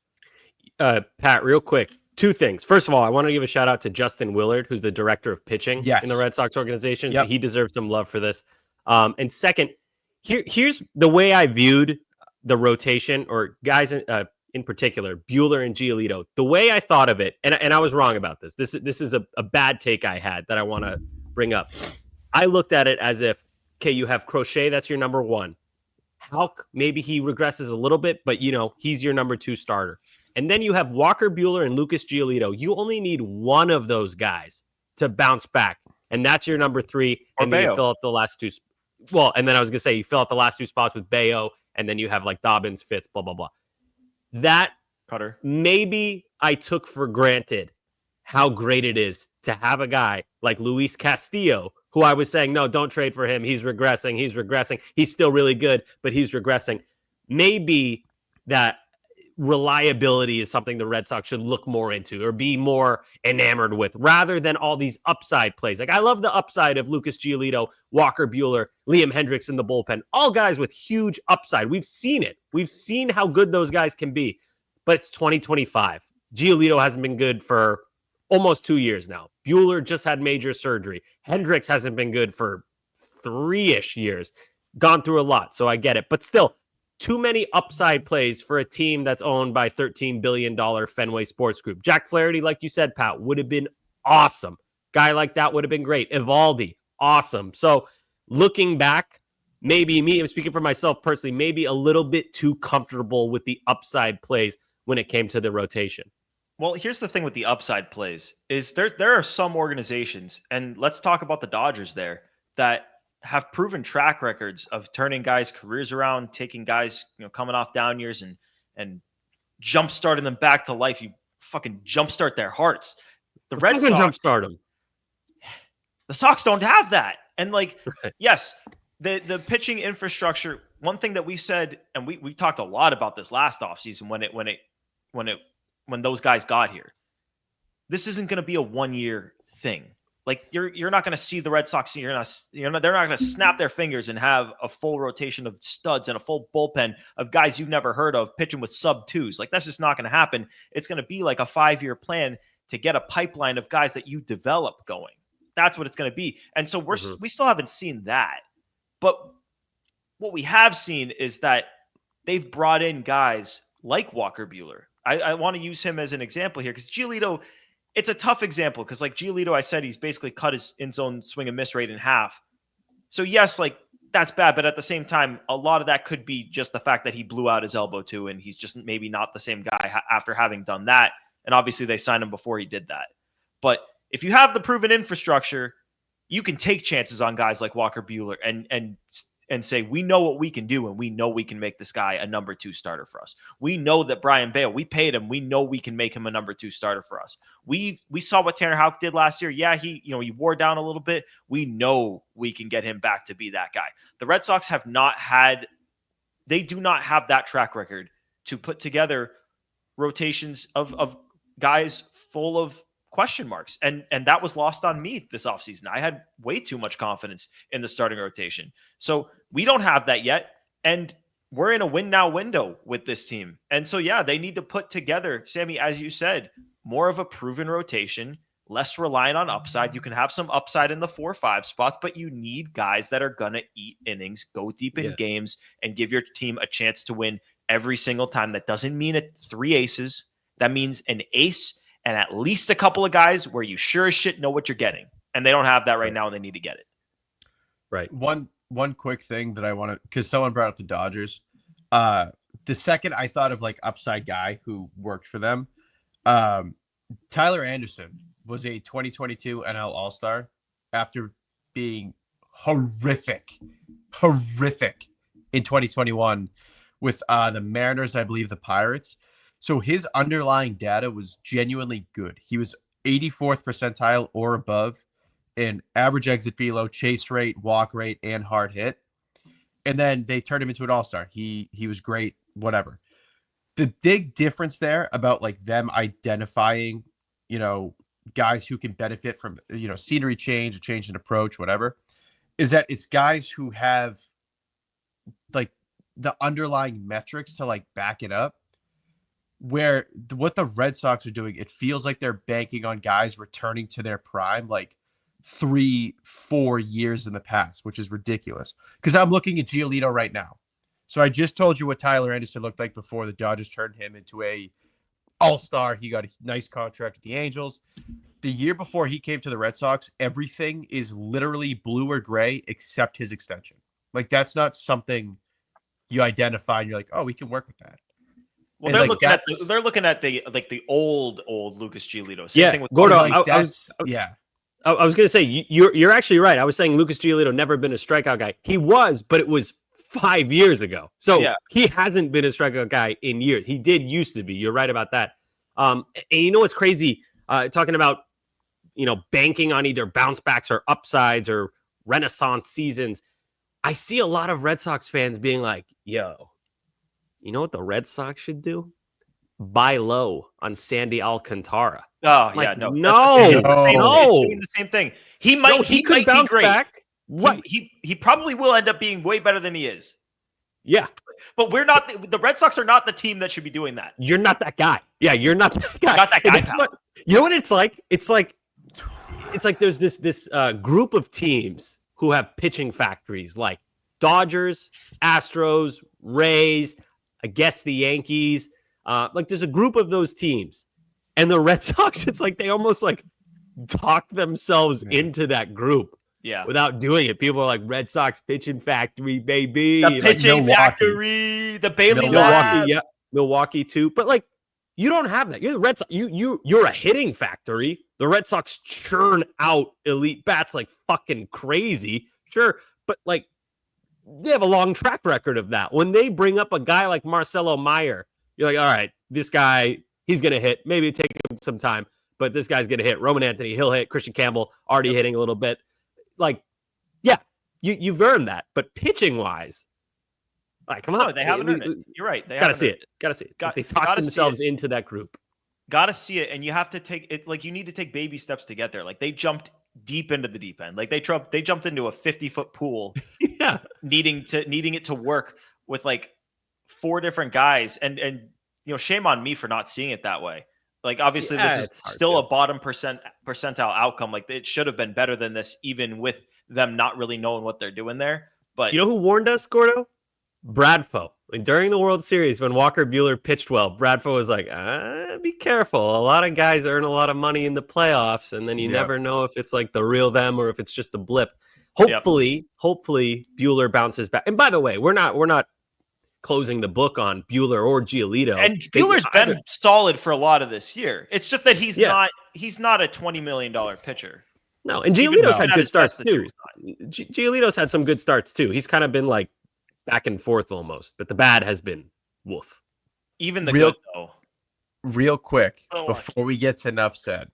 [SPEAKER 1] Pat, real quick. Two things. First of all, I want to give a shout out to Justin Willard, who's the director of pitching in the Red Sox organization.
[SPEAKER 5] Yep.
[SPEAKER 1] He deserves some love for this. And second, here's the way I viewed the rotation, or guys in particular, Buehler and Giolito. The way I thought of it, and I was wrong about this. This is a bad take I had that I want to bring up. I looked at it as if Okay, you have Crochet, that's your number one. Houck, maybe he regresses a little bit, but he's your number 2 starter. And then you have Walker Buehler and Lucas Giolito. You only need one of those guys to bounce back, and that's your number 3. And then you fill out the last 2. Well, and then I was gonna say you fill out the last 2 spots with Bayo, and then you have like Dobbins, Fitz, blah blah blah. That
[SPEAKER 4] Cutter.
[SPEAKER 1] Maybe I took for granted how great it is to have a guy like Luis Castillo, who I was saying, no, don't trade for him. He's regressing. He's still really good, but he's regressing. Maybe that reliability is something the Red Sox should look more into or be more enamored with rather than all these upside plays. Like I love the upside of Lucas Giolito, Walker Buehler, Liam Hendricks in the bullpen, all guys with huge upside. We've seen it. We've seen how good those guys can be, but it's 2025. Giolito hasn't been good for almost 2 years now. Buehler just had major surgery. Hendricks hasn't been good for 3-ish years. Gone through a lot, so I get it. But still, too many upside plays for a team that's owned by $13 billion Fenway Sports Group. Jack Flaherty, like you said, Pat, would have been awesome. Guy like that would have been great. Evaldi, awesome. So looking back, maybe me, I'm speaking for myself personally, maybe a little bit too comfortable with the upside plays when it came to the rotation.
[SPEAKER 4] Well, here's the thing with the upside plays is there are some organizations, and let's talk about the Dodgers there, that have proven track records of turning guys' careers around, taking guys, coming off down years and jump-starting them back to life. You fucking jump-start their hearts. The Red Sox
[SPEAKER 1] jump-start them.
[SPEAKER 4] The Sox don't have that. And yes, the pitching infrastructure, one thing that we said, and we talked a lot about this last offseason when those guys got here. This isn't going to be a 1-year thing. Like you're not going to see the Red Sox. They're not going to snap their fingers and have a full rotation of studs and a full bullpen of guys you've never heard of pitching with sub-2s. Like that's just not going to happen. It's going to be like a 5-year plan to get a pipeline of guys that you develop going. That's what it's going to be. And so we still haven't seen that. But what we have seen is that they've brought in guys like Walker Buehler. I want to use him as an example here because Giolito, it's a tough example because like Giolito, I said he's basically cut his in-zone swing and miss rate in half. So yes, like that's bad, but at the same time, a lot of that could be just the fact that he blew out his elbow too, and he's just maybe not the same guy after having done that. And obviously they signed him before he did that. But if you have the proven infrastructure, you can take chances on guys like Walker Buehler and say, we know what we can do, and we know we can make this guy a number 2 starter for us. We know that Brian Bale, we paid him. We know we can make him a number 2 starter for us. We saw what Tanner Houck did last year. Yeah, he wore down a little bit. We know we can get him back to be that guy. The Red Sox they do not have that track record to put together rotations of guys full of question marks. And that was lost on me this offseason. I had way too much confidence in the starting rotation. So we don't have that yet. And we're in a win now window with this team. And so, yeah, they need to put together, Sammy, as you said, more of a proven rotation, less reliant on upside. You can have some upside in the 4-5 spots, but you need guys that are going to eat innings, go deep in games, and give your team a chance to win every single time. That doesn't mean 3 aces. That means an ace and at least a couple of guys where you sure as shit know what you're getting. And they don't have that right now, and they need to get it.
[SPEAKER 5] Right. One quick thing that I want to, because someone brought up the Dodgers. The second I thought of like upside guy who worked for them, Tyler Anderson was a 2022 NL All-Star after being horrific in 2021 with the Mariners, I believe the Pirates. So his underlying data was genuinely good. He was 84th percentile or above in average exit velo, chase rate, walk rate, and hard hit. And then they turned him into an all-star. He was great, whatever. The big difference there about like them identifying, guys who can benefit from, scenery change, a change in approach, whatever, is that it's guys who have like the underlying metrics to like back it up. Where what the Red Sox are doing, it feels like they're banking on guys returning to their prime like 3-4 years in the past, which is ridiculous. Because I'm looking at Giolito right now. So I just told you what Tyler Anderson looked like before the Dodgers turned him into a all-star. He got a nice contract with the Angels. the year before he came to the Red Sox, everything is literally blue or gray except his extension. Like, that's not something you identify and you're like, oh, we can work with that.
[SPEAKER 4] Well,
[SPEAKER 5] And,
[SPEAKER 4] they're
[SPEAKER 5] like,
[SPEAKER 4] looking at the old Lucas Giolito. Same thing with
[SPEAKER 1] Gordo.
[SPEAKER 5] Like,
[SPEAKER 1] I was going to say you're actually right. I was saying Lucas Giolito never been a strikeout guy. He was, but it was 5 years ago. So he hasn't been a strikeout guy in years. He did used to be. You're right about that. And you know what's crazy? Talking about banking on either bounce backs or upsides or renaissance seasons. I see a lot of Red Sox fans being like, "Yo, you know what the Red Sox should do? Buy low on Sandy Alcantara."
[SPEAKER 4] Oh,
[SPEAKER 1] like,
[SPEAKER 4] yeah, no.
[SPEAKER 1] No.
[SPEAKER 4] Doing the same thing. He might
[SPEAKER 1] bounce
[SPEAKER 4] be great.
[SPEAKER 1] back. What?
[SPEAKER 4] He probably will end up being way better than he is.
[SPEAKER 1] Yeah.
[SPEAKER 4] But we're not the Red Sox are not the team that should be doing that.
[SPEAKER 1] You're not that guy. Yeah, you're not that guy.
[SPEAKER 4] Not that guy.
[SPEAKER 1] You know what it's like? It's like there's this group of teams who have pitching factories like Dodgers, Astros, Rays, I guess the Yankees. Like there's a group of those teams. And the Red Sox, it's like they almost like talk themselves into that group.
[SPEAKER 4] Yeah.
[SPEAKER 1] Without doing it. People are like Red Sox pitching factory, baby.
[SPEAKER 4] The pitching factory, the Bailey Lab.
[SPEAKER 1] Yeah, Milwaukee too. But like you don't have that. You're the Red Sox. You're a hitting factory. The Red Sox churn out elite bats like fucking crazy. Sure, but like they have a long track record of that. When they bring up a guy like Marcelo Meyer, you're like, all right, this guy, he's gonna hit. Maybe take him some time, but this guy's gonna hit. Roman Anthony, he'll hit. Christian Campbell already hitting a little bit. Like, yeah, you've earned that. But pitching wise, like, come on,
[SPEAKER 4] they haven't earned it. You're right. They
[SPEAKER 1] gotta see it. They talk themselves into that group.
[SPEAKER 4] Gotta see it, and you have to take it. Like, you need to take baby steps to get there. Like, they jumped deep into the deep end. Like they jumped into a 50-foot pool,
[SPEAKER 1] yeah,
[SPEAKER 4] needing it to work with like 4 different guys. And shame on me for not seeing it that way. Like, obviously, this is still a bottom percentile outcome. Like, it should have been better than this, even with them not really knowing what they're doing there. But
[SPEAKER 1] you know who warned us, Gordo? Bradfo. During the World Series, when Walker Buehler pitched well, Bradfo was like, be careful. A lot of guys earn a lot of money in the playoffs, and then you never know if it's like the real them or if it's just a blip. Hopefully Buehler bounces back. And by the way, we're not closing the book on Buehler or Giolito.
[SPEAKER 4] And Buehler's been solid for a lot of this year. It's just that he's not a $20 million pitcher.
[SPEAKER 1] No, and Giolito's had good starts too. Giolito's had some good starts too. He's kind of been like back and forth almost, but the bad has been woof.
[SPEAKER 4] Even the good though.
[SPEAKER 5] Real quick, before we get to enough said,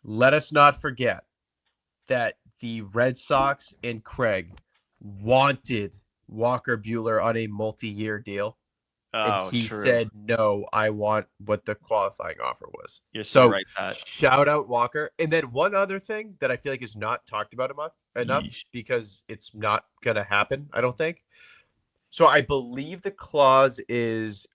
[SPEAKER 5] let us not forget that the Red Sox and Craig wanted Walker Buehler on a multi-year deal. And he said, no, I want what the qualifying offer was.
[SPEAKER 4] You're so right.
[SPEAKER 5] Shout out Walker. And then one other thing that I feel like is not talked about enough because it's not going to happen, I don't think. So I believe the clause is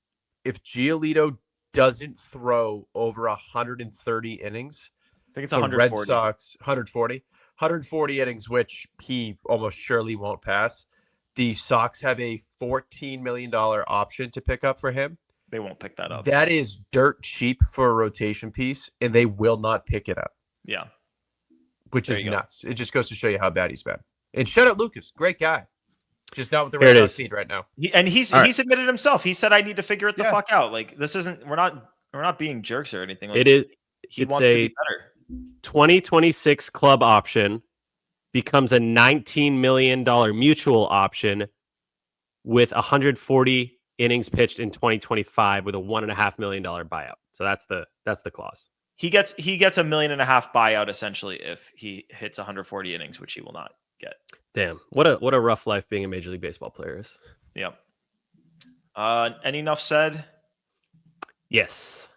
[SPEAKER 5] if Giolito doesn't throw over 130 innings,
[SPEAKER 4] I think it's 140.
[SPEAKER 5] Red Sox, 140 innings, which he almost surely won't pass. The Sox have a $14 million option to pick up for him.
[SPEAKER 4] They won't pick that up.
[SPEAKER 5] That is dirt cheap for a rotation piece, and they will not pick it up.
[SPEAKER 4] Yeah.
[SPEAKER 5] Which is nuts. It just goes to show you how bad he's been. And shout out Lucas. Great guy. Just not what the Red Sox need right now.
[SPEAKER 4] He's admitted himself. He said, I need to figure it the fuck out. Like, this isn't, we're not being jerks or anything. Like,
[SPEAKER 1] it is.
[SPEAKER 4] He wants to be better.
[SPEAKER 1] 2026 club option becomes a $19 million mutual option with 140 innings pitched in 2025 with a $1.5 million buyout. So that's the clause.
[SPEAKER 4] He gets $1.5 million buyout essentially if he hits 140 innings, which he will not get.
[SPEAKER 1] Damn, what a rough life being a Major League Baseball player is.
[SPEAKER 4] Yep. Any enough said?
[SPEAKER 1] Yes.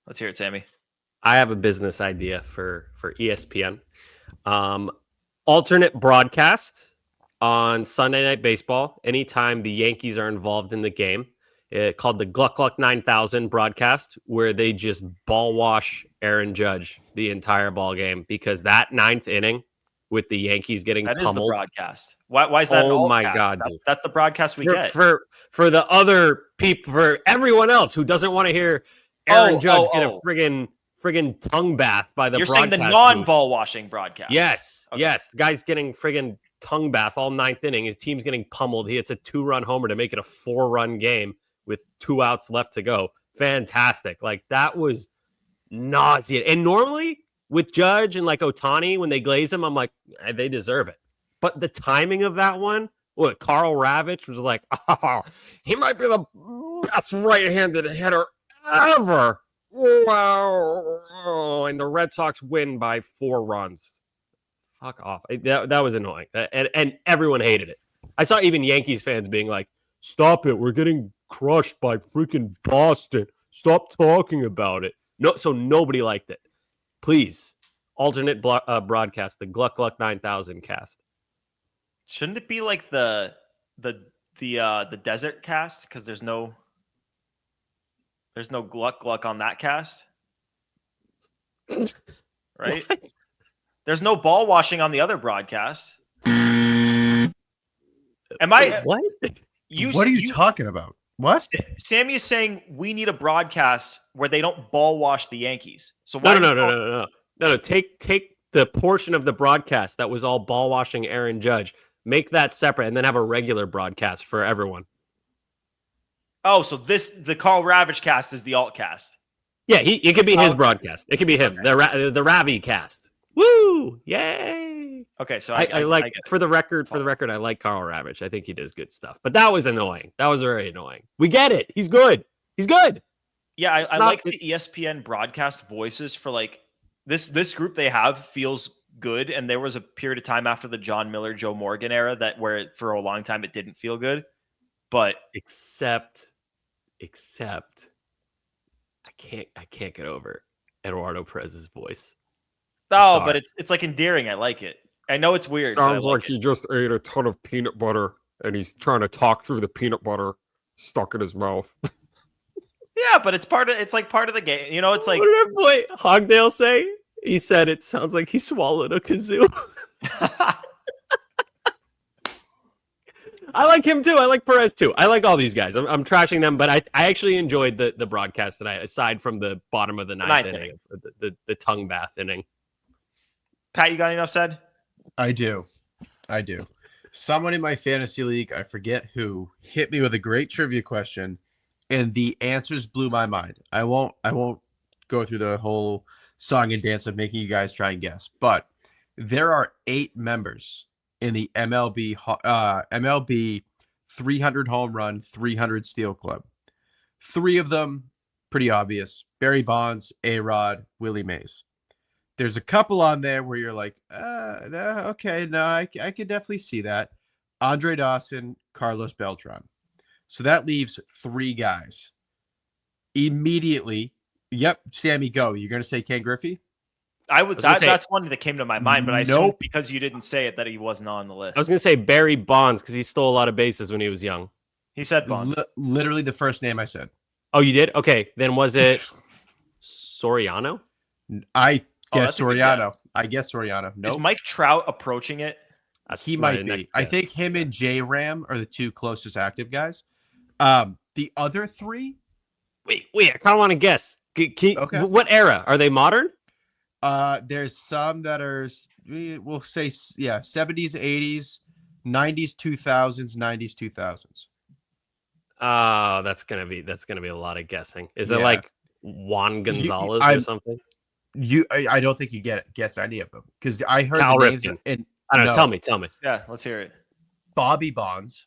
[SPEAKER 4] Let's hear it, Sammy.
[SPEAKER 1] I have a business idea for ESPN. Alternate broadcast on Sunday Night Baseball anytime the Yankees are involved in the game, called the Gluck Gluck 9000 broadcast, where they just ball wash Aaron Judge the entire ball game because that 9th inning with the Yankees getting pummeled.
[SPEAKER 4] That is the broadcast. Why is that?
[SPEAKER 1] Oh my God, dude.
[SPEAKER 4] That's the broadcast we get.
[SPEAKER 1] For the other people, for everyone else who doesn't want to hear Aaron Judge get a friggin' friggin' tongue bath by the
[SPEAKER 4] You're saying the
[SPEAKER 1] broadcast
[SPEAKER 4] non-ball washing broadcast.
[SPEAKER 1] Yes,
[SPEAKER 4] Okay.
[SPEAKER 1] yes. The guy's getting friggin' tongue bath all ninth inning. His team's getting pummeled. He hits a 2-run homer to make it a 4-run game with 2 outs left to go. Fantastic. Like, that was nauseating. And normally with Judge and like Ohtani, when they glaze him, I'm like, they deserve it. But the timing of that one, Carl Ravitch was like, oh, he might be the best right-handed hitter ever. Wow. And the Red Sox win by 4 runs. Fuck off. That was annoying. And everyone hated it. I saw even Yankees fans being like, stop it. We're getting crushed by freaking Boston. Stop talking about it. No, so nobody liked it. Please, alternate broadcast, the Gluck Gluck 9000 cast.
[SPEAKER 4] Shouldn't it be like the desert cast? Because there's no Gluck Gluck on that cast. Right?
[SPEAKER 1] What?
[SPEAKER 4] There's no ball washing on the other broadcast. Am I?
[SPEAKER 1] What?
[SPEAKER 5] What are you talking about? What?
[SPEAKER 4] Sammy is saying we need a broadcast where they don't ball wash the Yankees. So
[SPEAKER 1] No. Take the portion of the broadcast that was all ball washing Aaron Judge, make that separate, and then have a regular broadcast for everyone.
[SPEAKER 4] Oh, so the Carl Ravitch cast is the alt cast.
[SPEAKER 1] Yeah, it could be his broadcast. It could be him,
[SPEAKER 4] Okay.
[SPEAKER 1] the Ravi cast. Woo! Yay!
[SPEAKER 4] Okay, so
[SPEAKER 1] I like for the record, I like Carl Ravitch. I think he does good stuff. But that was annoying. That was very annoying. We get it. He's good. He's good.
[SPEAKER 4] Yeah, I like the ESPN broadcast voices for like this group they have feels good. And there was a period of time after the John Miller, Joe Morgan era where for a long time it didn't feel good. But
[SPEAKER 1] except I can't get over Eduardo Perez's voice.
[SPEAKER 4] No, but it's like endearing. I like it. I know it's weird.
[SPEAKER 1] Sounds like he just ate a ton of peanut butter and he's trying to talk through the peanut butter stuck in his mouth.
[SPEAKER 4] Yeah, but it's part of the game. You know, it's like
[SPEAKER 1] what did that boy Hogdale say? He said it sounds like he swallowed a kazoo. I like him too. I like Perez too. I like all these guys. I'm trashing them, but I actually enjoyed the broadcast tonight, aside from the bottom of the ninth inning, the tongue bath inning.
[SPEAKER 4] Pat, you got enough said?
[SPEAKER 5] I do. Someone in my fantasy league, I forget who, hit me with a great trivia question, and the answers blew my mind. I won't go through the whole song and dance of making you guys try and guess, but there are 8 members in the MLB 300 home run, 300 steal club. 3 of them, pretty obvious: Barry Bonds, A-Rod, Willie Mays. There's a couple on there where you're like, okay, no, I could definitely see that. Andre Dawson, Carlos Beltran. So that leaves 3 guys. Immediately, yep, Sammy, go. You're going to say Ken Griffey?
[SPEAKER 4] That's one that came to my mind, but I assumed because you didn't say it that he wasn't on the list.
[SPEAKER 1] I was going to say Barry Bonds because he stole a lot of bases when he was young.
[SPEAKER 4] He said Bonds.
[SPEAKER 5] Literally the first name I said.
[SPEAKER 1] Oh, you did? Okay, then was it Soriano?
[SPEAKER 5] I guess Soriano. I guess Soriano. No.
[SPEAKER 4] Is Mike Trout approaching it?
[SPEAKER 5] He might be. I think him and J-Ram are the 2 closest active guys. The other 3?
[SPEAKER 1] Wait, I kind of want to guess.
[SPEAKER 5] Okay.
[SPEAKER 1] What era? Are they modern?
[SPEAKER 5] There's some that are, we'll say, 70s, 80s, 90s, 2000s, 90s, 2000s.
[SPEAKER 1] Oh, that's gonna be a lot of guessing. Is it like Juan Gonzalez or something?
[SPEAKER 5] I don't think you guess any of them because I heard
[SPEAKER 1] Cal
[SPEAKER 5] the names.
[SPEAKER 1] Ripken.
[SPEAKER 5] And
[SPEAKER 1] I don't know. Tell me.
[SPEAKER 4] Yeah, let's hear it.
[SPEAKER 5] Bobby Bonds,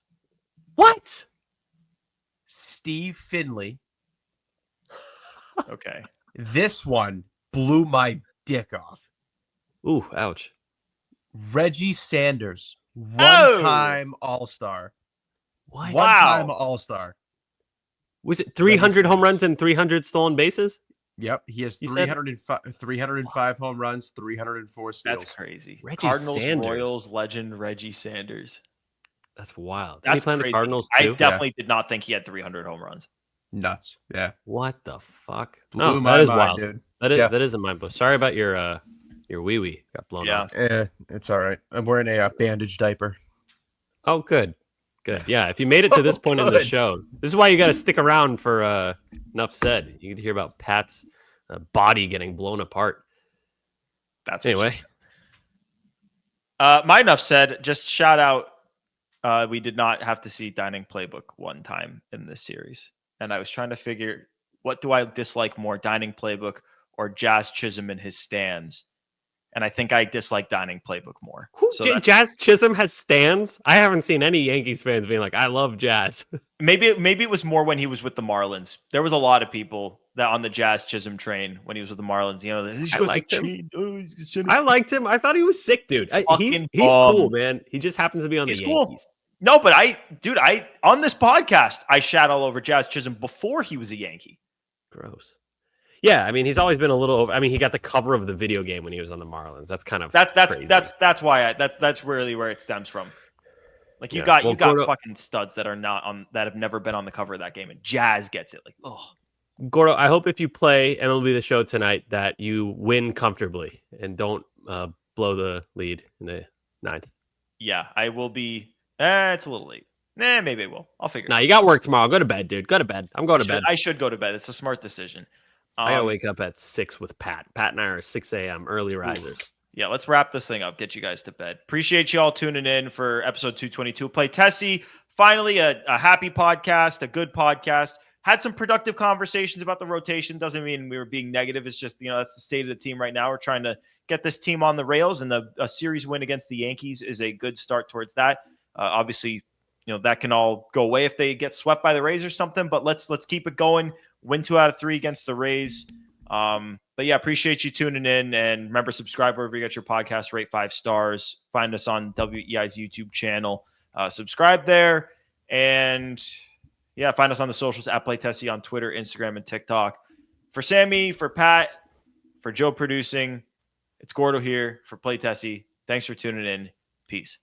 [SPEAKER 1] What?
[SPEAKER 5] Steve Finley.
[SPEAKER 4] Okay.
[SPEAKER 5] This one blew my dick off.
[SPEAKER 1] Ooh, ouch.
[SPEAKER 5] Reggie Sanders, one-time All-Star.
[SPEAKER 1] What?
[SPEAKER 5] One-time All-Star.
[SPEAKER 1] Was it 300 home runs and 300 stolen bases?
[SPEAKER 5] Yep, he has 305 home runs, 304 steals.
[SPEAKER 4] That's crazy.
[SPEAKER 1] Reggie
[SPEAKER 4] Cardinals
[SPEAKER 1] Sanders.
[SPEAKER 4] Royals legend Reggie Sanders.
[SPEAKER 1] That's wild. Did he
[SPEAKER 4] That's
[SPEAKER 1] play on
[SPEAKER 4] crazy.
[SPEAKER 1] the Cardinals
[SPEAKER 4] I
[SPEAKER 1] too?
[SPEAKER 4] definitely did not think he had 300 home runs.
[SPEAKER 5] Nuts. Yeah.
[SPEAKER 1] What the fuck?
[SPEAKER 5] Blew
[SPEAKER 1] No,
[SPEAKER 5] my
[SPEAKER 1] that is
[SPEAKER 5] mind,
[SPEAKER 1] wild.
[SPEAKER 5] dude.
[SPEAKER 1] That is a mind blow. Sorry about your wee got blown
[SPEAKER 4] Yeah.
[SPEAKER 1] off.
[SPEAKER 5] It's all right. I'm wearing a bandage diaper.
[SPEAKER 1] Oh, good. Yeah, if you made it to this point in the show, this is why you got to stick around for enough said. You get to hear about Pat's a body getting blown apart.
[SPEAKER 4] That's
[SPEAKER 1] anyway.
[SPEAKER 4] My enough said. Just shout out. We did not have to see Dining Playbook one time in this series, and I was trying to figure what do I dislike more, Dining Playbook or Jazz Chisholm in his stands. And I think I dislike Dining Playbook more. So
[SPEAKER 1] Jazz Chisholm has stands? I haven't seen any Yankees fans being like, I love Jazz.
[SPEAKER 4] Maybe it was more when he was with the Marlins. There was a lot of people that on the Jazz Chisholm train when he was with the Marlins. You know,
[SPEAKER 1] I liked him. I liked him. I thought he was sick, dude. He's cool, man. He just happens to be on the Yankees.
[SPEAKER 4] Cool. No, but I on this podcast, I shat all over Jazz Chisholm before he was a Yankee.
[SPEAKER 1] Gross. Yeah, I mean, he's always been a little over. I mean, he got the cover of the video game when he was on the Marlins. That's kind of crazy.
[SPEAKER 4] That's why that's really where it stems from. Like you got Gordo, fucking studs that are not on that have never been on the cover of that game, and Jazz gets it. Like, oh,
[SPEAKER 1] Gordo, I hope if you play MLB The Show tonight that you win comfortably and don't blow the lead in the 9th.
[SPEAKER 4] Yeah, I will be. It's a little late. Maybe I will. I'll figure.
[SPEAKER 1] No, you got work tomorrow. Go to bed, dude. Go to bed. I'm going to bed.
[SPEAKER 4] I should go to bed. It's a smart decision.
[SPEAKER 1] I gotta wake up at 6 with Pat. Pat and I are 6 a.m. early risers.
[SPEAKER 4] Yeah, let's wrap this thing up. Get you guys to bed. Appreciate you all tuning in for episode 222. Play Tessie. Finally, a happy podcast, a good podcast. Had some productive conversations about the rotation. Doesn't mean we were being negative. It's just, that's the state of the team right now. We're trying to get this team on the rails, and a series win against the Yankees is a good start towards that. Obviously, that can all go away if they get swept by the Rays or something, but let's keep it going. Win 2 out of 3 against the Rays. But yeah, appreciate you tuning in, and remember, subscribe wherever you get your podcast, rate 5 stars, find us on WEI's YouTube channel, subscribe there, and yeah, find us on the socials at Play Tessie on Twitter, Instagram, and TikTok. For Sammy, for Pat, for Joe producing, it's Gordo here for Play Tessie. Thanks for tuning in. Peace.